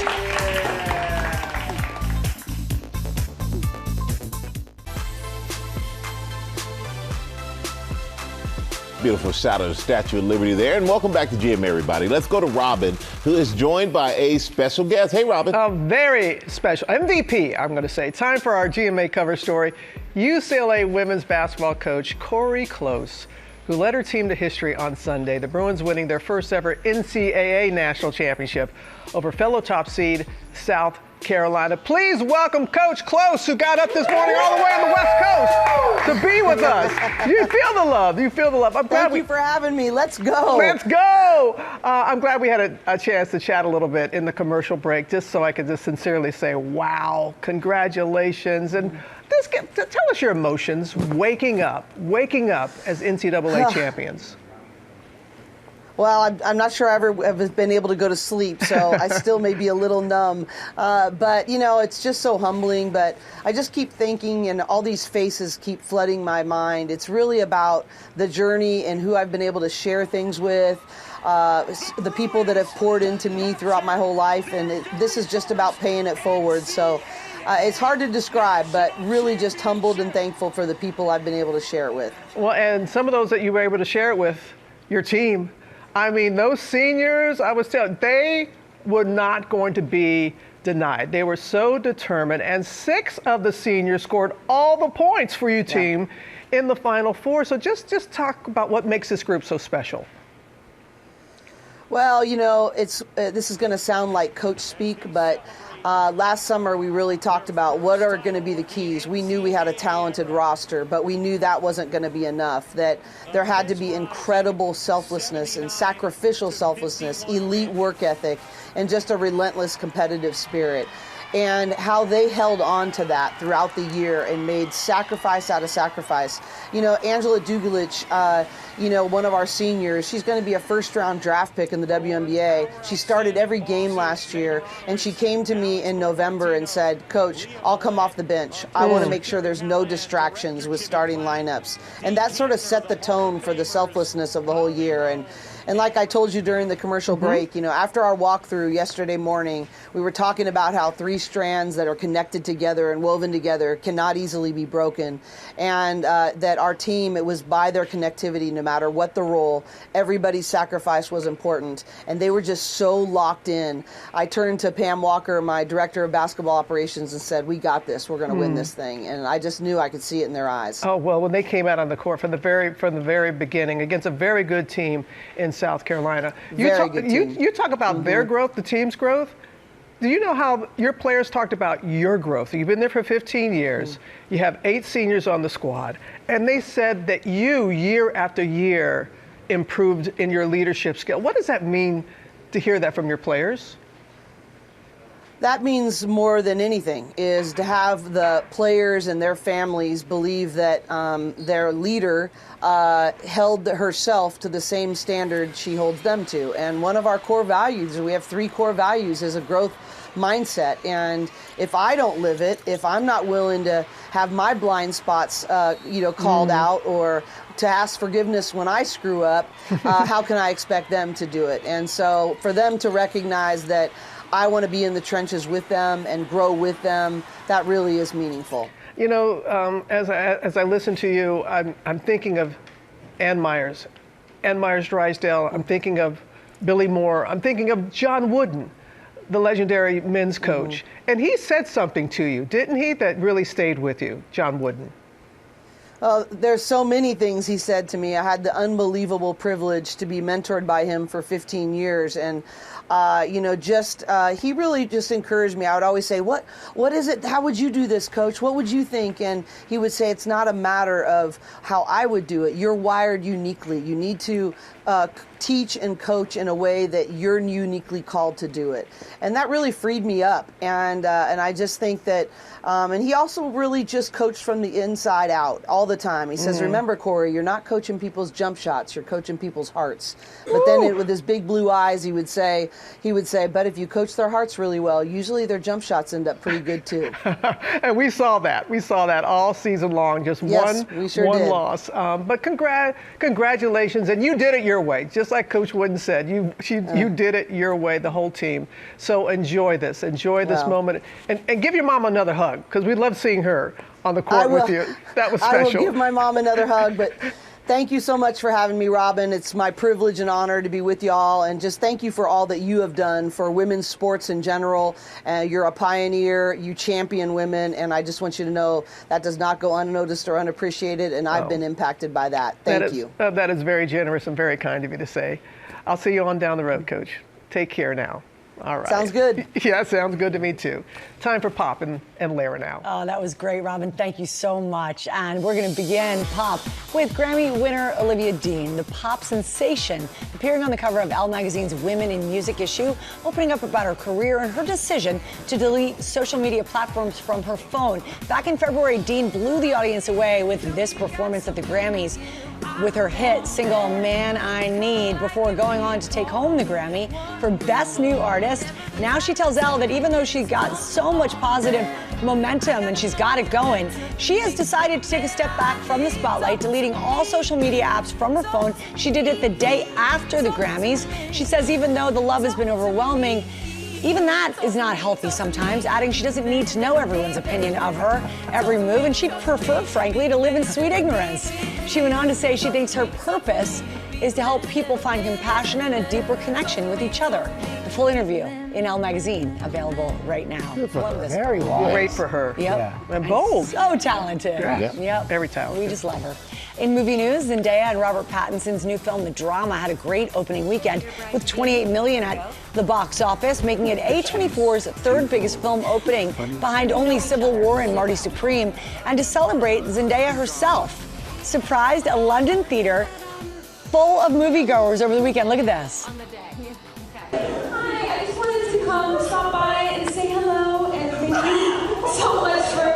Beautiful shot of the Statue of Liberty there. And welcome back to GMA, everybody. Let's go to Robin, who is joined by a special guest. Hey, Robin. A very special MVP, I'm going to say. Time for our GMA cover story. UCLA women's basketball coach Cori Close, who led her team to history on Sunday. The Bruins winning their first ever NCAA national championship over fellow top seed South Carolina. Please welcome Coach Close, who got up this morning all the way on the West Coast to be with us. You feel the love. You feel the love. I'm glad Thank you for having me. Let's go. Let's go. I'm glad we had a chance to chat a little bit in the commercial break, just so I could just sincerely say, wow, congratulations. And tell us your emotions waking up as NCAA champions. Well, I'm not sure I ever have been able to go to sleep, so I still may be a little numb. But, you know, it's just so humbling. But I just keep thinking, and all these faces keep flooding my mind. It's really about the journey and who I've been able to share things with, the people that have poured into me throughout my whole life. And this is just about paying it forward. So it's hard to describe, but really just humbled and thankful for the people I've been able to share it with. Well, and some of those that you were able to share it with, your team. I mean, those seniors, I was telling, they were not going to be denied. They were so determined, and 6 of the seniors scored all the points for your team in the Final Four. So just talk about what makes this group so special. Well, you know, this is going to sound like coach speak, but last summer we really talked about what are going to be the keys. We knew we had a talented roster, but we knew that wasn't going to be enough, that there had to be incredible selflessness and sacrificial selflessness, elite work ethic, and just a relentless competitive spirit. And how they held on to that throughout the year and made sacrifice out of sacrifice. You know, Angela Dugulich, you know, one of our seniors, she's going to be a first-round draft pick in the WNBA. She started every game last year, and she came to me in November and said, Coach, I'll come off the bench. I want to make sure there's no distractions with starting lineups. And that sort of set the tone for the selflessness of the whole year. And like I told you during the commercial break, you know, after our walkthrough yesterday morning, we were talking about how 3 strands that are connected together and woven together cannot easily be broken. And that our team, it was by their connectivity, no matter what the role, everybody's sacrifice was important. And they were just so locked in. I turned to Pam Walker, my director of basketball operations, and said, we got this. We're going to win this thing. And I just knew I could see it in their eyes. Oh, well, when they came out on the court from the very beginning against a very good team in South Carolina. You talk about their growth, the team's growth. Do you know how your players talked about your growth? You've been there for 15 years. You have 8 seniors on the squad. And they said that you, year after year, improved in your leadership skill. What does that mean to hear that from your players? That means more than anything is to have the players and their families believe that their leader held herself to the same standard she holds them to. And one of our core values, we have 3 core values, is a growth mindset. And if I don't live it, if I'm not willing to have my blind spots, called out, or to ask forgiveness when I screw up, how can I expect them to do it? And so for them to recognize that I want to be in the trenches with them and grow with them, that really is meaningful. You know, as I listen to you, I'm thinking of Ann Myers Drysdale. I'm thinking of Billy Moore. I'm thinking of John Wooden, the legendary men's coach. And he said something to you, didn't he, that really stayed with you, John Wooden? There's so many things he said to me. I had the unbelievable privilege to be mentored by him for 15 years. And he really just encouraged me. I would always say, what is it? How would you do this, Coach? What would you think? And he would say, it's not a matter of how I would do it. You're wired uniquely. You need to teach and coach in a way that you're uniquely called to do it. And that really freed me up. And I just think that, and he also really just coached from the inside out all the time. He says, remember, Corey, you're not coaching people's jump shots, you're coaching people's hearts. But then with his big blue eyes, he would say, but if you coach their hearts really well, usually their jump shots end up pretty good too. And we saw that. We saw that all season long, just one loss. But congratulations, and you did it your way, just like Coach Wooden said. You did it your way, the whole team. So enjoy this moment, and give your mom another hug, because we love seeing her on the court with you. That was special. I will give my mom another hug, but thank you so much for having me, Robin. It's my privilege and honor to be with y'all, and just thank you for all that you have done for women's sports in general. You're a pioneer, you champion women, and I just want you to know that does not go unnoticed or unappreciated, and I've been impacted by that. Thank you. That is very generous and very kind of you to say. I'll see you on down the road, Coach. Take care now. All right. Sounds good. Yeah, sounds good to me too. Time for Pop and Lara now. Oh, that was great, Robin. Thank you so much. And we're going to begin Pop with Grammy winner Olivia Dean, the pop sensation, appearing on the cover of Elle magazine's Women in Music issue, opening up about her career and her decision to delete social media platforms from her phone. Back in February, Dean blew the audience away with this performance at the Grammys with her hit single Man I Need, before going on to take home the Grammy for Best New Artist. Now she tells Elle that even though she got so much positive momentum and she's got it going, she has decided to take a step back from the spotlight, deleting all social media apps from her phone. She did it the day after the Grammys. She says even though the love has been overwhelming, even that is not healthy sometimes, adding she doesn't need to know everyone's opinion of her every move, and she'd prefer, frankly, to live in sweet ignorance. She went on to say she thinks her purpose is to help people find compassion and a deeper connection with each other. The full interview in Elle magazine, available right now. Love this. Very wise. Great for her. Yep. Yeah. And bold. So talented. Yeah. Yep. Very talented. We just love her. In movie news, Zendaya and Robert Pattinson's new film, The Drama, had a great opening weekend with $28 million at the box office, making it A24's third biggest film opening, behind only Civil War and Marty Supreme. And to celebrate, Zendaya herself surprised a London theater full of moviegoers over the weekend. Look at this. Hi, I just wanted to come stop by and say hello, and thank you so much for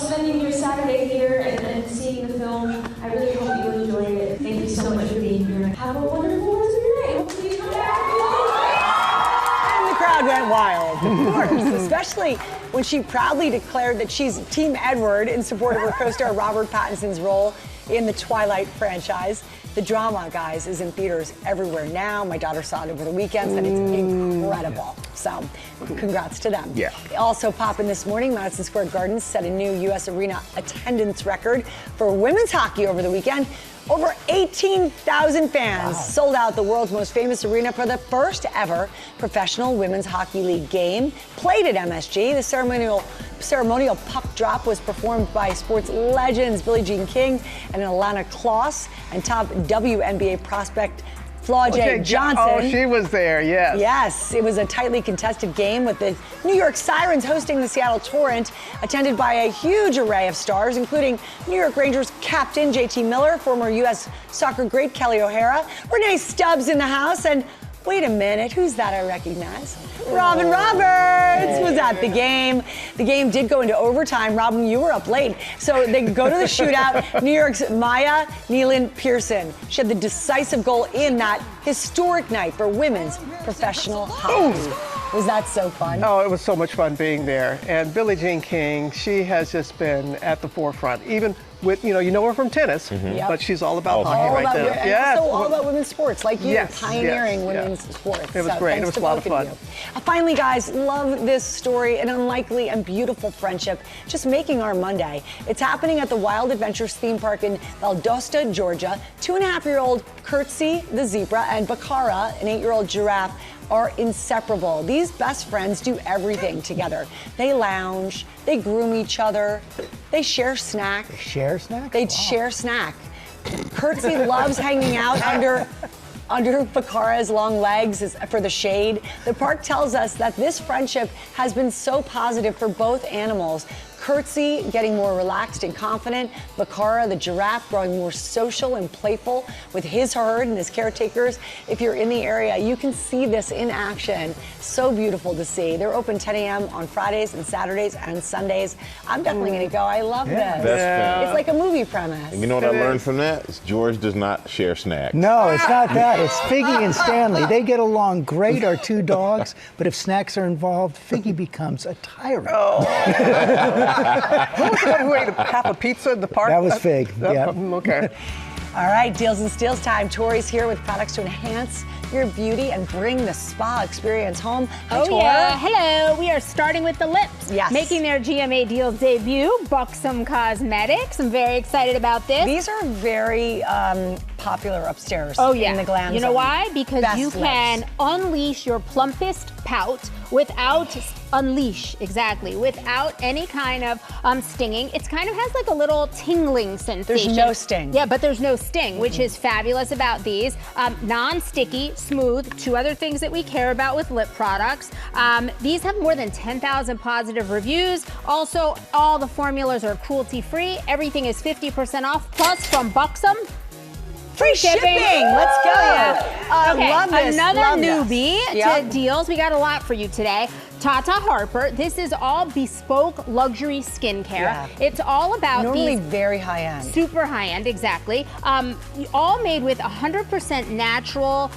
spending your Saturday here and seeing the film. I really hope you enjoyed it. Thank you so much for being here. Have a wonderful rest of your day. Hopefully you come back. And the crowd went wild, of course, especially when she proudly declared that she's Team Edward in support of her co-star Robert Pattinson's role in the Twilight franchise. The Drama, guys, is in theaters everywhere now. My daughter saw it over the weekend, and it's incredible. So, congrats to them. Yeah. Also popping this morning, Madison Square Garden set a new U.S. arena attendance record for women's hockey over the weekend. Over 18,000 fans sold out the world's most famous arena for the first ever professional women's hockey league game played at MSG. The ceremonial puck drop was performed by sports legends Billie Jean King and Alana Kloss and top WNBA prospect Flau'jae Johnson. Oh, she was there, yes. Yes, it was a tightly contested game with the New York Sirens hosting the Seattle Torrent, attended by a huge array of stars, including New York Rangers captain JT Miller, former U.S. soccer great Kelly O'Hara, Renee Stubbs in the house, and wait a minute, who's that I recognize? Robin Roberts was at the game. The game did go into overtime. Robin, you were up late. So they go to the shootout. New York's Maya Nealon Pearson. She had the decisive goal in that historic night for women's professional hockey. Was that so fun? Oh, it was so much fun being there. And Billie Jean King, she has just been at the forefront, even with, you know her from tennis, but she's all about hockey right there. Yes. So all about women's sports, like you, pioneering women's sports. It was great. It was a lot of fun. Finally, guys, love this story, an unlikely and beautiful friendship just making our Monday. It's happening at the Wild Adventures theme park in Valdosta, Georgia. 2.5-year-old Curtsy the zebra and Bakara, an 8-year-old giraffe, are inseparable. These best friends do everything together. They lounge, they groom each other, they share snack. They share snack? They share snack. Curtsy loves hanging out under Bakara's long legs for the shade. The park tells us that this friendship has been so positive for both animals. Curtsy getting more relaxed and confident. Bakara, the giraffe, growing more social and playful with his herd and his caretakers. If you're in the area, you can see this in action. So beautiful to see. They're open 10 a.m. on Fridays and Saturdays and Sundays. I'm definitely going to go. I love this. It's like a movie premise. And you know what I learned from that? It's George does not share snacks. No, it's not that. It's Figgy and Stanley. They get along great, our two dogs, but if snacks are involved, Figgy becomes a tyrant. Who was the one who ate half a pizza in the park? That was Fig. Yeah. Okay. All right, Deals and Steals time. Tori's here with products to enhance your beauty and bring the spa experience home. Hi, Tor. Yeah. Hello. We are starting with the lips. Yes. Making their GMA Deals debut, Buxom Cosmetics. I'm very excited about this. These are very popular upstairs. Oh yeah. In the glam You know zone. why? Because Best you lips. can unleash your plumpest pout without without any kind of stinging. It kind of has like a little tingling sensation. There's no sting. Yeah, but there's no sting, which is fabulous about these. Non-sticky, smooth, two other things that we care about with lip products. These have more than 10,000 positive reviews. Also, all the formulas are cruelty-free. Everything is 50% off, plus from Buxom, Free shipping. Let's go. Okay, Love this. another Love newbie this. to deals. We got a lot for you today. Tata Harper. This is all bespoke luxury skincare. Yeah. It's all about Normally these very high end. super high end, exactly. All made with 100% natural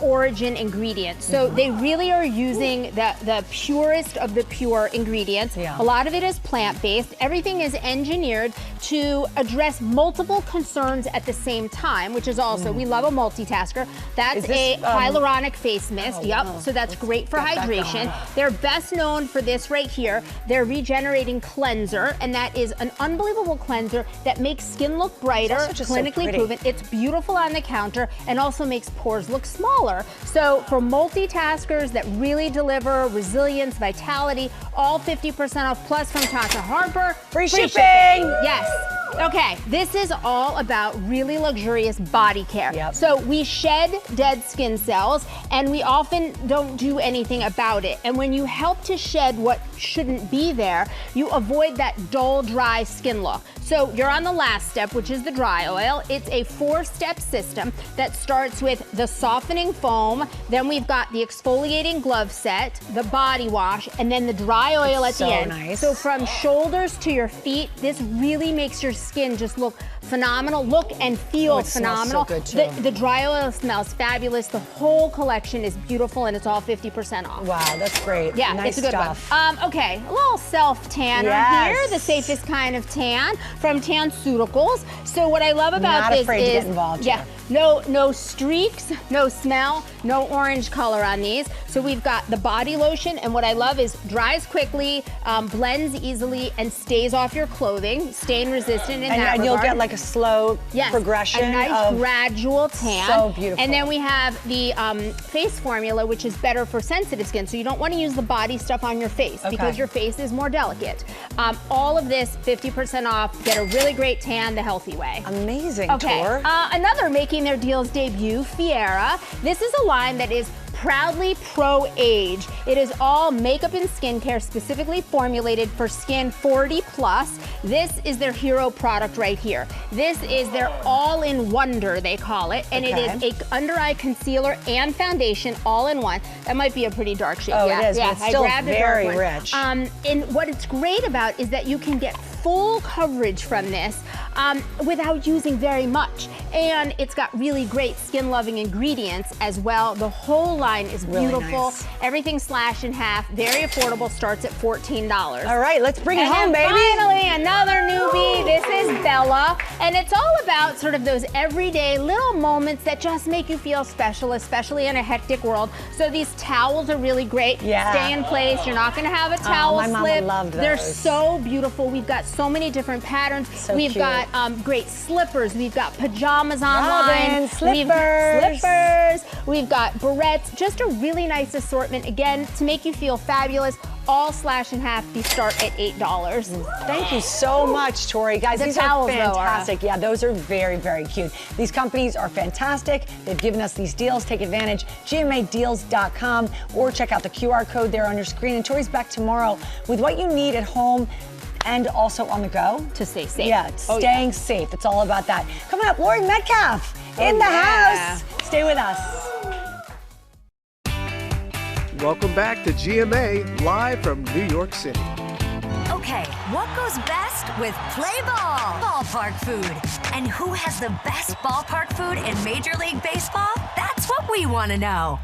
origin ingredients. So they really are using the purest of the pure ingredients. Yeah. A lot of it is plant-based. Everything is engineered to address multiple concerns at the same time, which is also, we love a multitasker. That's Is this, a hyaluronic face mist. Yep. So that's great for hydration. They're best known for this right here, their regenerating cleanser, and that is an unbelievable cleanser that makes skin look brighter, also just so clinically pretty. proven. It's beautiful on the counter and also makes pores look smaller. So for multitaskers that really deliver resilience, vitality, all 50% off plus from Tata Harper. Free shipping. Yes. Okay, this is all about really luxurious body care. Yep. So we shed dead skin cells and we often don't do anything about it. And when you help to shed what shouldn't be there, you avoid that dull, dry skin look. So you're on the last step, which is the dry oil. It's a 4-step system that starts with the softening foam, then we've got the exfoliating glove set, the body wash, and then the dry oil at the end. Nice. So from shoulders to your feet, this really makes your skin just look phenomenal, look and feel it smells so phenomenal. good, too. The dry oil smells fabulous. The whole collection is beautiful and it's all 50% off. Wow, that's great. Yeah, Nice it's a good stuff. one. Okay, a little self-tanner Yes. here, the safest kind of tan from Tanceuticals. So what I love about Not this afraid is, to get involved yeah, no streaks, no smell, no orange color on these. So we've got the body lotion, and what I love is dries quickly, blends easily, and stays off your clothing, stain resistant in that And you'll regard. get like a slow progression a nice of gradual tan. So beautiful. And then we have the face formula, which is better for sensitive skin. So you don't want to use the body stuff on your face because your face is more delicate. All of this 50% off. Get a really great tan the healthy way. Amazing, Okay. Tor. Another making their deals debut, Fiera. This is a line that is proudly pro-age. It is all makeup and skincare specifically formulated for skin 40 plus. This is their hero product right here. This is their all-in-wonder, they call it, and it is a under-eye concealer and foundation all in one. That might be a pretty dark shade. Oh, yeah, it is, yeah, but it's I still grabbed a very dark one. rich. And what it's great about is that you can get full coverage from this without using very much. And it's got really great skin-loving ingredients as well. The whole line is Really beautiful. nice. Everything slashed in half, very affordable, starts at $14. All right, let's bring it And home, then baby. finally, another newbie. This is Bella, and it's all about sort of those everyday little moments that just make you feel special, especially in a hectic world. So these towels are really great. Yeah. Stay in place. You're not going to have a towel my mama slip. loved They're those. so beautiful. We've got so many different patterns. So We've cute. got great slippers. We've got pajamas online. Robin, We've slippers. slippers. We've got barrettes. Just a really nice assortment. Again, to make you feel fabulous. All slash in half. These start at $8. Thank you so much, Tori. Guys, The these towels, are though, are- fantastic. Yeah, those are very, very cute. These companies are fantastic. They've given us these deals. Take advantage. GMAdeals.com or check out the QR code there on your screen. And Tori's back tomorrow with what you need at home and also on the go. To stay safe. Yeah, staying safe. It's all about that. Coming up, Laurie Metcalf in the house. Stay with us. Welcome back to GMA, live from New York City. Okay, what goes best with Play Ball? Ballpark food. And who has the best ballpark food in Major League Baseball? That's what we want to know.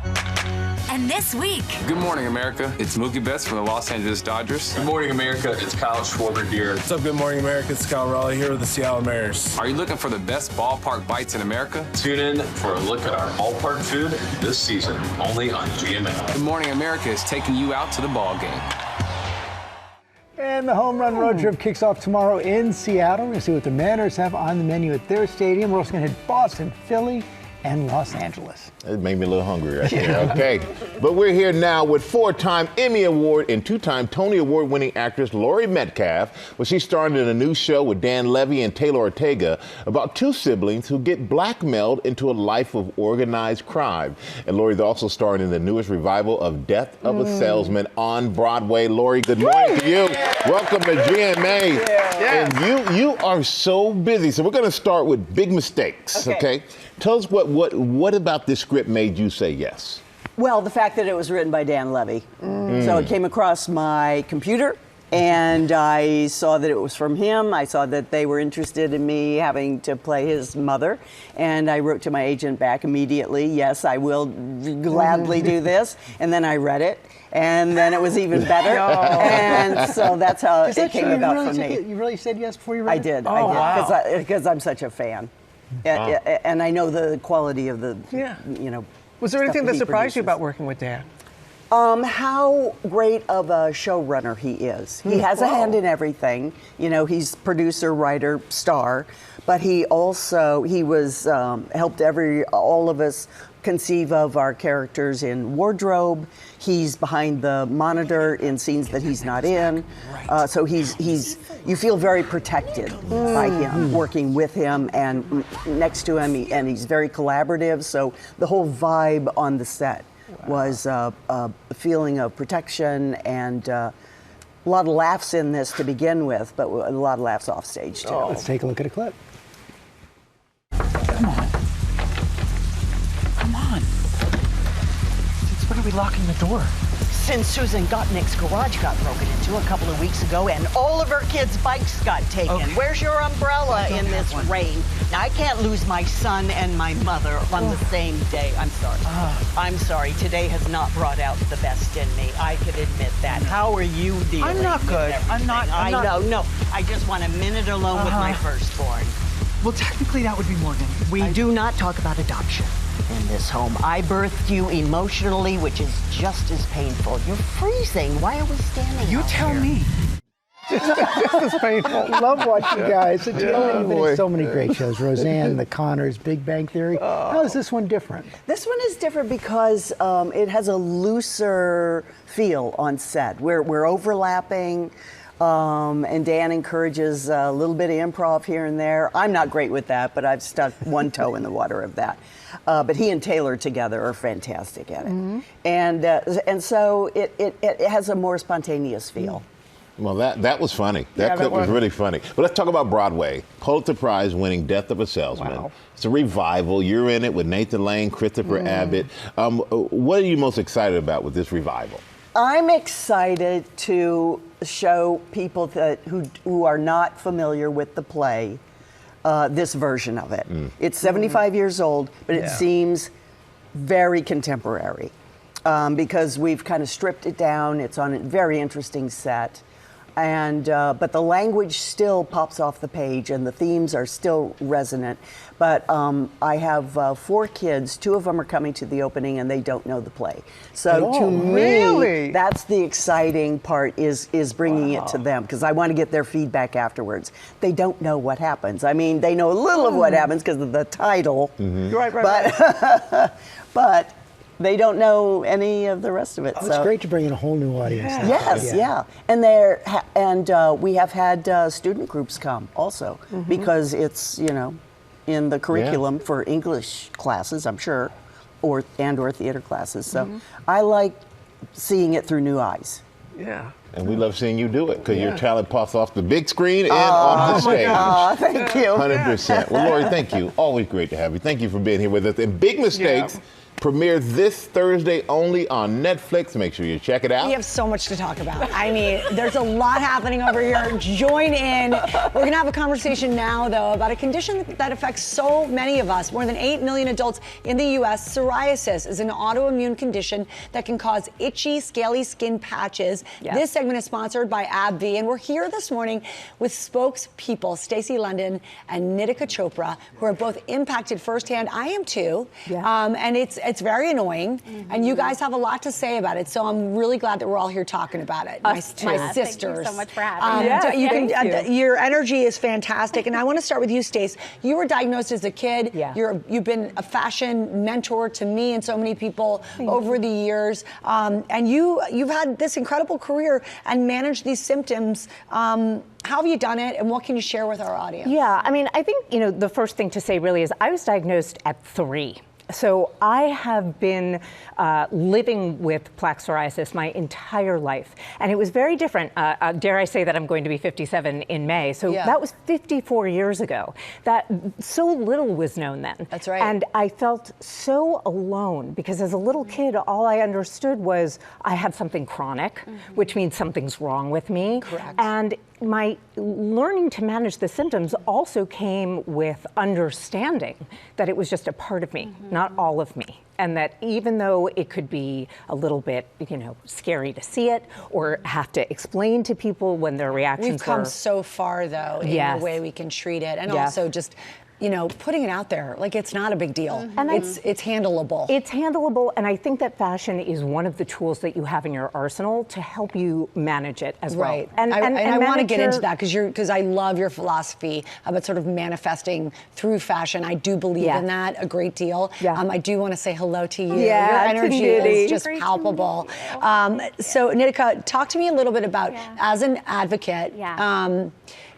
And this week, Good morning, America. It's Mookie Betts from the Los Angeles Dodgers. Good morning, America. It's Kyle Schwarber here. What's up, good morning, America? It's Kyle Raleigh here with the Seattle Mariners. Are you looking for the best ballpark bites in America? Tune in for a look at our ballpark food this season, only on GMA. Good morning, America is taking you out to the ball game. And the home run road trip kicks off tomorrow in Seattle. We're going to see what the Mariners have on the menu at their stadium. We're also going to hit Boston, Philly, and Los Angeles. It made me a little hungry right there. Okay. But we're here now with 4-time Emmy Award and 2-time Tony Award winning actress Laurie Metcalf. Well, she's starring in a new show with Dan Levy and Taylor Ortega about two siblings who get blackmailed into a life of organized crime. And Laurie's also starring in the newest revival of Death of a Salesman on Broadway. Laurie, good morning to you. Welcome to GMA. And you are so busy. So we're going to start with Big Mistakes, okay? Tell us what about this script made you say yes? Well, the fact that it was written by Dan Levy. So it came across my computer, and I saw that it was from him. I saw that they were interested in me having to play his mother, and I wrote to my agent back immediately, yes, I will gladly do this. And then I read it, and then it was even better. And so that's how it came about for me. You really said yes before you read it? I did, because I'm such a fan. And I know the quality of the, Was there anything that surprised you about working with Dan? How great of a showrunner he is. He has a hand in everything. He's producer, writer, star, but he was helped all of us conceive of our characters in wardrobe. He's behind the monitor in scenes that he's not in. So you feel very protected by him, working with him and next to him, and he's very collaborative. So the whole vibe on the set was a feeling of protection and a lot of laughs in this to begin with, but a lot of laughs off stage too. Let's take a look at a clip. Come on. Since when are we locking the door? Since Susan Gottnick's garage got broken into a couple of weeks ago and all of her kids' bikes got taken. Okay. Where's your umbrella in this rain? Now, I can't lose my son and my mother on the same day. I'm sorry. I'm sorry. Today has not brought out the best in me. I can admit that. How are you dealing I'm not good. with I'm not. No. I just want a minute alone with my firstborn. Well, technically, that would be more than... We do not talk about adoption in this home. I birthed you emotionally, which is just as painful. You're freezing. Why are we standing You out tell here? me. Just as painful. Love watching you guys. You've been in so many great shows. Roseanne, The Connors, Big Bang Theory. How is this one different? This one is different because it has a looser feel on set. We're overlapping. And Dan encourages a little bit of improv here and there. I'm not great with that, but I've stuck one toe in the water of that. But he and Taylor together are fantastic at it. And so it has a more spontaneous feel. Well, that was funny. That clip was really funny. But let's talk about Broadway. Pulitzer Prize winning Death of a Salesman. Wow. It's a revival. You're in it with Nathan Lane, Christopher Abbott. What are you most excited about with this revival? I'm excited to show people who are not familiar with the play this version of it. It's 75 years old, but it seems very contemporary because we've kind of stripped it down. It's on a very interesting set. And but the language still pops off the page and the themes are still resonant. But I have 4 kids. 2 of them are coming to the opening and they don't know the play. So to me, that's the exciting part is bringing it to them because I want to get their feedback afterwards. They don't know what happens. I mean, they know a little of what happens because of the title. Right. But they don't know any of the rest of it. Oh, it's great to bring in a whole new audience. Yes. And we have had student groups come also because it's in the curriculum for English classes, I'm sure, or theater classes. So I like seeing it through new eyes. Yeah. And we love seeing you do it because your talent pops off the big screen and on the stage. Thank you. 100%. Well, Laurie, thank you. Always great to have you. Thank you for being here with us. And Big Mistakes premieres this Thursday only on Netflix. Make sure you check it out. We have so much to talk about. I mean, there's a lot happening over here. Join in. We're going to have a conversation now, though, about a condition that affects so many of us. More than 8 million adults in the U.S. Psoriasis is an autoimmune condition that can cause itchy, scaly skin patches. This segment is sponsored by AbbVie, and we're here this morning with spokespeople Stacey London and Nitika Chopra, who are both impacted firsthand. I am too, and it's very annoying, and you guys have a lot to say about it, so I'm really glad that we're all here talking about it. My sisters. Thank you so much for having me. Your energy is fantastic, and I want to start with you, Stace. You were diagnosed as a kid. You've been a fashion mentor to me and so many people over the years, and you've had this incredible career and managed these symptoms. How have you done it, and what can you share with our audience? Yeah, I mean, I think, the first thing to say really is I was diagnosed at 3. So I have been living with plaque psoriasis my entire life. And it was very different. Dare I say that I'm going to be 57 in May. So that was 54 years ago. That so little was known then. That's right. And I felt so alone because as a little kid, all I understood was I have something chronic, which means something's wrong with me. Correct. And my learning to manage the symptoms also came with understanding that it was just a part of me, not all of me. And that even though it could be a little bit, scary to see it or have to explain to people when their reactions We've come so far, though, in the way we can treat it. And also just putting it out there, like it's not a big deal. And it's handleable. It's handleable, and I think that fashion is one of the tools that you have in your arsenal to help you manage it as well. Right. And I want to get into that because I love your philosophy about sort of manifesting through fashion. I do believe in that a great deal. I do want to say hello to you. Your energy is just palpable. So Nitika, talk to me a little bit about, as an advocate,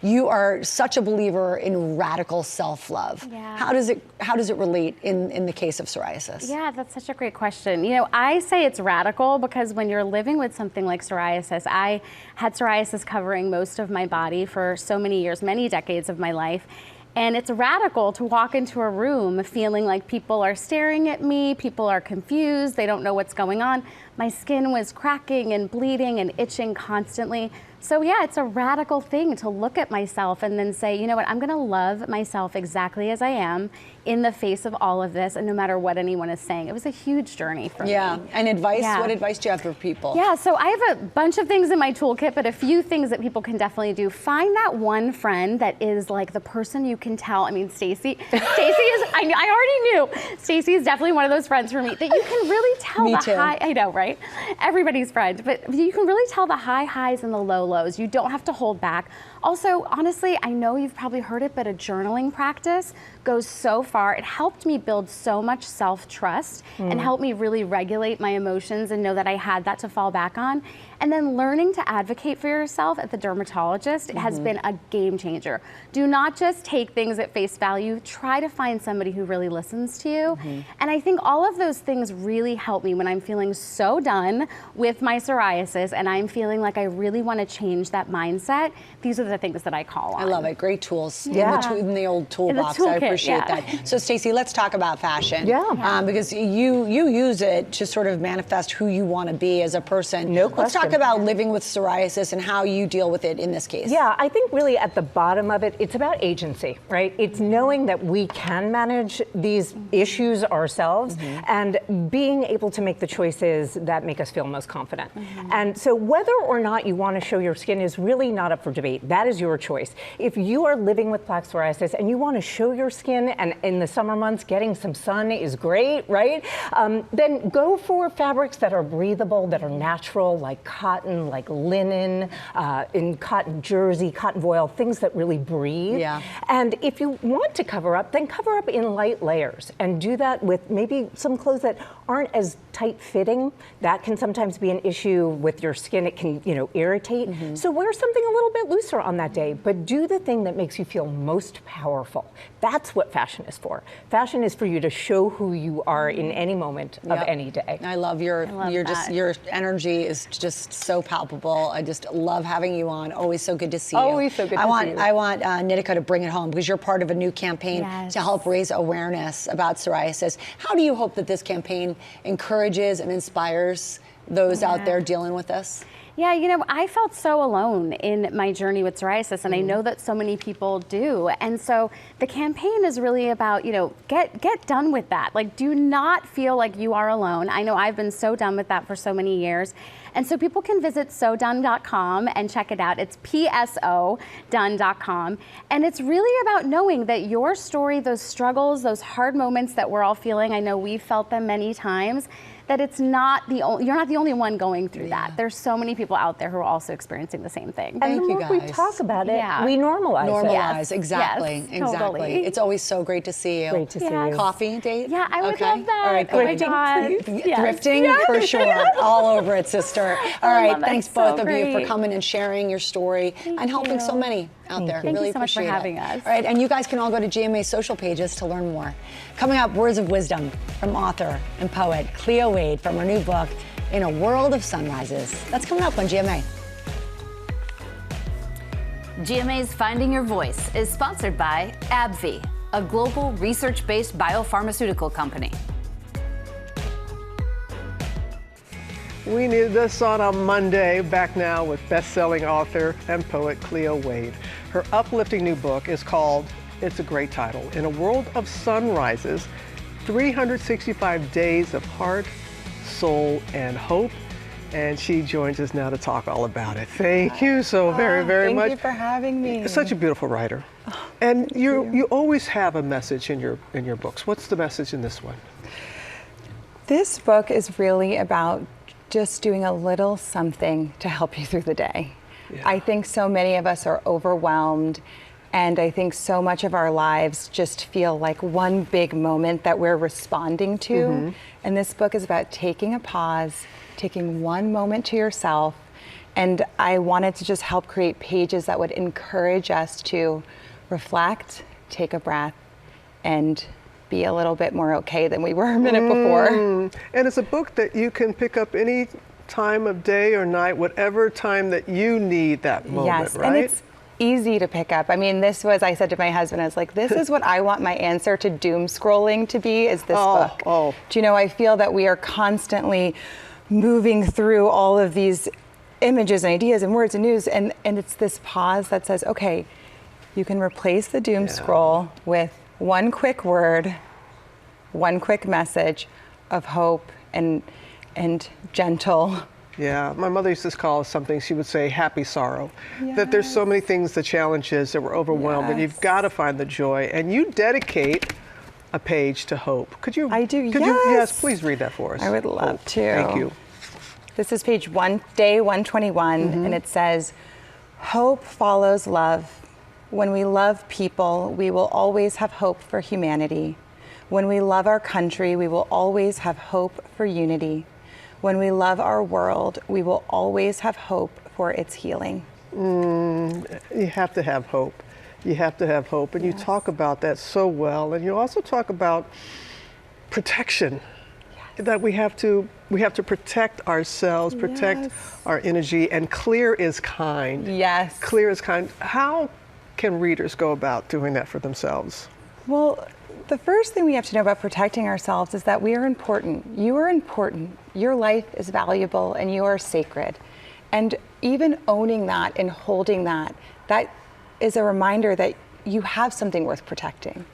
you are such a believer in radical self-love. How does it relate in the case of psoriasis? Yeah, that's such a great question. I say it's radical because when you're living with something like psoriasis, I had psoriasis covering most of my body for so many years, many decades of my life. And it's radical to walk into a room feeling like people are staring at me, people are confused, they don't know what's going on. My skin was cracking and bleeding and itching constantly. So yeah, it's a radical thing to look at myself and then say, you know what, I'm gonna love myself exactly as I am in the face of all of this and no matter what anyone is saying. It was a huge journey for me. And advice, what advice do you have for people? Yeah, so I have a bunch of things in my toolkit, but a few things that people can definitely do. Find that one friend that is like the person you can tell. I mean, Stacey is, I already knew. Stacey is definitely one of those friends for me that you can really tell high, I know, right? Everybody's friend, but you can really tell the high highs and the low lows. You don't have to hold back. Also, honestly, I know you've probably heard it, but a journaling practice goes so far. It helped me build so much self-trust and helped me really regulate my emotions and know that I had that to fall back on. And then learning to advocate for yourself at the dermatologist has been a game changer. Do not just take things at face value. Try to find somebody who really listens to you. And I think all of those things really help me when I'm feeling so done with my psoriasis and I'm feeling like I really want to change that mindset. These are the things that I call on. I love it. Great tools in the old toolbox. I appreciate that. So Stacey, let's talk about fashion. Because you use it to sort of manifest who you want to be as a person. No question. Let's talk about living with psoriasis and how you deal with it in this case. Yeah, I think really at the bottom of it, it's about agency, right? It's knowing that we can manage these issues ourselves and being able to make the choices that make us feel most confident. And so whether or not you want to show your skin is really not up for debate. That is your choice. If you are living with plaque psoriasis and you want to show your skin, and in the summer months, getting some sun is great, right? Then go for fabrics that are breathable, that are natural, like cotton, like linen, in cotton jersey, cotton voile, things that really breathe. And if you want to cover up, then cover up in light layers and do that with maybe some clothes that aren't as tight fitting. That can sometimes be an issue with your skin. It can, irritate. So wear something a little bit looser on that day, but do the thing that makes you feel most powerful. That's what fashion is for. Fashion is for you to show who you are in any moment of any day. I love your energy is just so palpable. I just love having you on. Always so good to see you. Always so good to see you. I want Nitika to bring it home because you're part of a new campaign to help raise awareness about psoriasis. How do you hope that this campaign encourages and inspires those out there dealing with this? Yeah, I felt so alone in my journey with psoriasis, and I know that so many people do. And so the campaign is really about, get done with that. Like, do not feel like you are alone. I know I've been so done with that for so many years. And so people can visit sodone.com and check it out. It's psodone.com. And it's really about knowing that your story, those struggles, those hard moments that we're all feeling, I know we've felt them many times, that it's not you're not the only one going through that. There's so many people out there who are also experiencing the same thing. And the more we talk about it, we normalize it. Normalize, exactly, Yes, exactly. totally. It's always so great to see you. Great to see you. Coffee date? Yeah, I would Okay. love that. All right, Oh my good. God. Yes. Thrifting Yes. for sure. All over it, sister. All I right, love it. thanks So both of you for great. coming and sharing your story and helping so many out there. Thank really you so much for appreciate having it. us. All right, and you guys can all go to GMA's social pages to learn more. Coming up, words of wisdom from author and poet Cleo Wade from her new book, In a World of Sunrises. That's coming up on GMA. GMA's Finding Your Voice is sponsored by AbbVie, a global research-based biopharmaceutical company. We needed this on a Monday. Back now with best-selling author and poet Cleo Wade. Her uplifting new book is called, it's a great title, In a World of Sunrises, 365 Days of Heart, Soul, and Hope. And she joins us now to talk all about it. Thank you so very, very much. Thank you for having me. Such a beautiful writer. And you always have a message in your books. What's the message in this one? This book is really about just doing a little something to help you through the day. Yeah. I think so many of us are overwhelmed, and I think so much of our lives just feel like one big moment that we're responding to. Mm-hmm. And this book is about taking a pause, taking one moment to yourself, and I wanted to just help create pages that would encourage us to reflect, take a breath, and be a little bit more okay than we were a minute before. And it's a book that you can pick up any time of day or night, whatever time that you need that moment, yes, right? And it's easy to pick up. I mean, I said to my husband, I was like, this is what I want my answer to doom scrolling to be, is this book. Do you know, I feel that we are constantly moving through all of these images and ideas and words and news, and it's this pause that says, okay, you can replace the doom scroll with one quick word, one quick message of hope and gentle. Yeah, my mother used to call it something, she would say happy sorrow. Yes. That there's so many things, the challenges that we're overwhelmed, and you've got to find the joy. And you dedicate a page to hope. Could you? I do, Yes, please read that for us. I would love to. Thank you. This is page day 121, and it says, hope follows love. When we love people, we will always have hope for humanity. When we love our country, we will always have hope for unity. When we love our world, we will always have hope for its healing. You have to have hope. You have to have hope. And you talk about that so well. And you also talk about protection. That we have to protect ourselves, protect our energy, and clear is kind. Yes. Clear is kind. How can readers go about doing that for themselves? Well, the first thing we have to know about protecting ourselves is that we are important. You are important. Your life is valuable and you are sacred. And even owning that and holding that is a reminder that you have something worth protecting.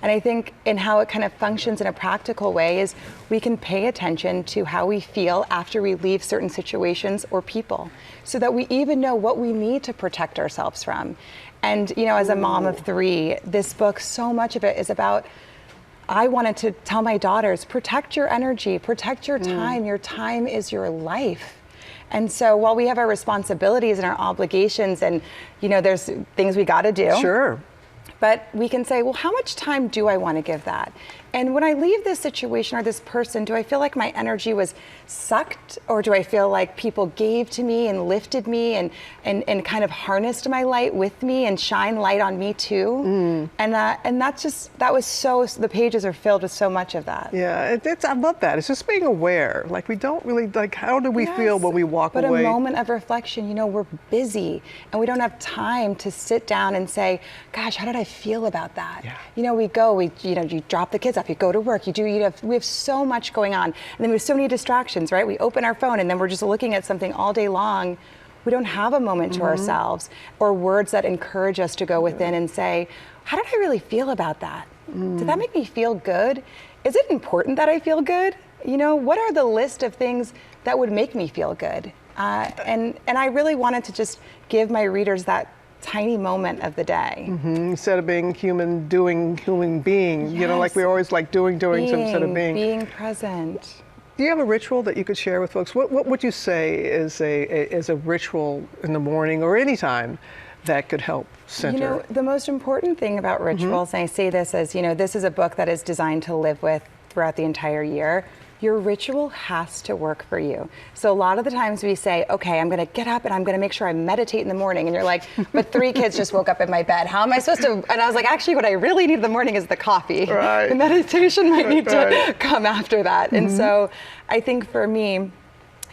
And I think in how it kind of functions in a practical way is we can pay attention to how we feel after we leave certain situations or people, so that we even know what we need to protect ourselves from. And, you know, as a mom of 3, this book, so much of it is about, I wanted to tell my daughters, protect your energy, protect your time. Your time is your life. And so while we have our responsibilities and our obligations and, you know, there's things we got to do. Sure. But we can say, well, how much time do I want to give that? And when I leave this situation or this person, do I feel like my energy was sucked, or do I feel like people gave to me and lifted me and kind of harnessed my light with me and shine light on me too? And the pages are filled with so much of that. Yeah, I love that. It's just being aware. Like, we don't really, like, how do we feel when we walk away? But a moment of reflection, you know, we're busy and we don't have time to sit down and say, gosh, how did I feel about that? Yeah. You know, you drop the kids off, you go to work, we have so much going on. And then we have so many distractions, right? We open our phone and then we're just looking at something all day long. We don't have a moment to ourselves or words that encourage us to go within and say, how did I really feel about that? Did that make me feel good? Is it important that I feel good? You know, what are the list of things that would make me feel good? And I really wanted to just give my readers that tiny moment of the day. Instead of being human, doing human being. You know, like we always like doing instead of being. Being present. Do you have a ritual that you could share with folks? What would you say is a ritual in the morning or any time that could help center? You know, the most important thing about rituals, and I say this as, you know, this is a book that is designed to live with throughout the entire year. Your ritual has to work for you. So a lot of the times we say, okay, I'm gonna get up and I'm gonna make sure I meditate in the morning. And you're like, but 3 kids just woke up in my bed. How am I supposed to? And I was like, actually, what I really need in the morning is the coffee. Right. The meditation might need to come after that. And so I think for me,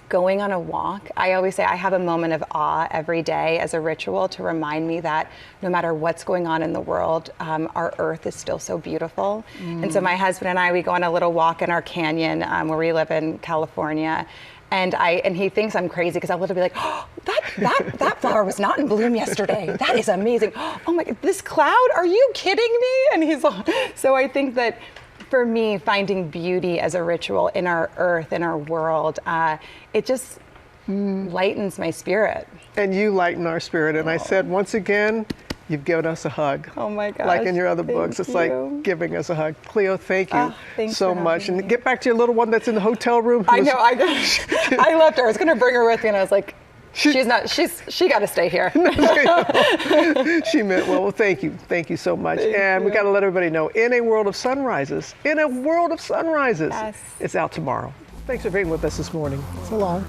going on a walk, I always say I have a moment of awe every day as a ritual to remind me that no matter what's going on in the world, our earth is still so beautiful. And so my husband and I, we go on a little walk in our canyon where we live in California. And he thinks I'm crazy because I'll literally be like, oh, that flower was not in bloom yesterday. That is amazing. Oh my God, this cloud, are you kidding me? And he's all, so I think that for me, finding beauty as a ritual in our earth, in our world, it just lightens my spirit. And you lighten our spirit. And I said, once again, you've given us a hug. Oh my gosh. Like in your other books, it's like giving us a hug. Cleo, thank you so much. And get back to your little one that's in the hotel room. I know, I left her. I was going to bring her with me and I was like, she got to stay here. She meant well. Thank you so much. And we got to let everybody know, In a World of Sunrises, yes. It's out tomorrow. Thanks for being with us this morning. So long.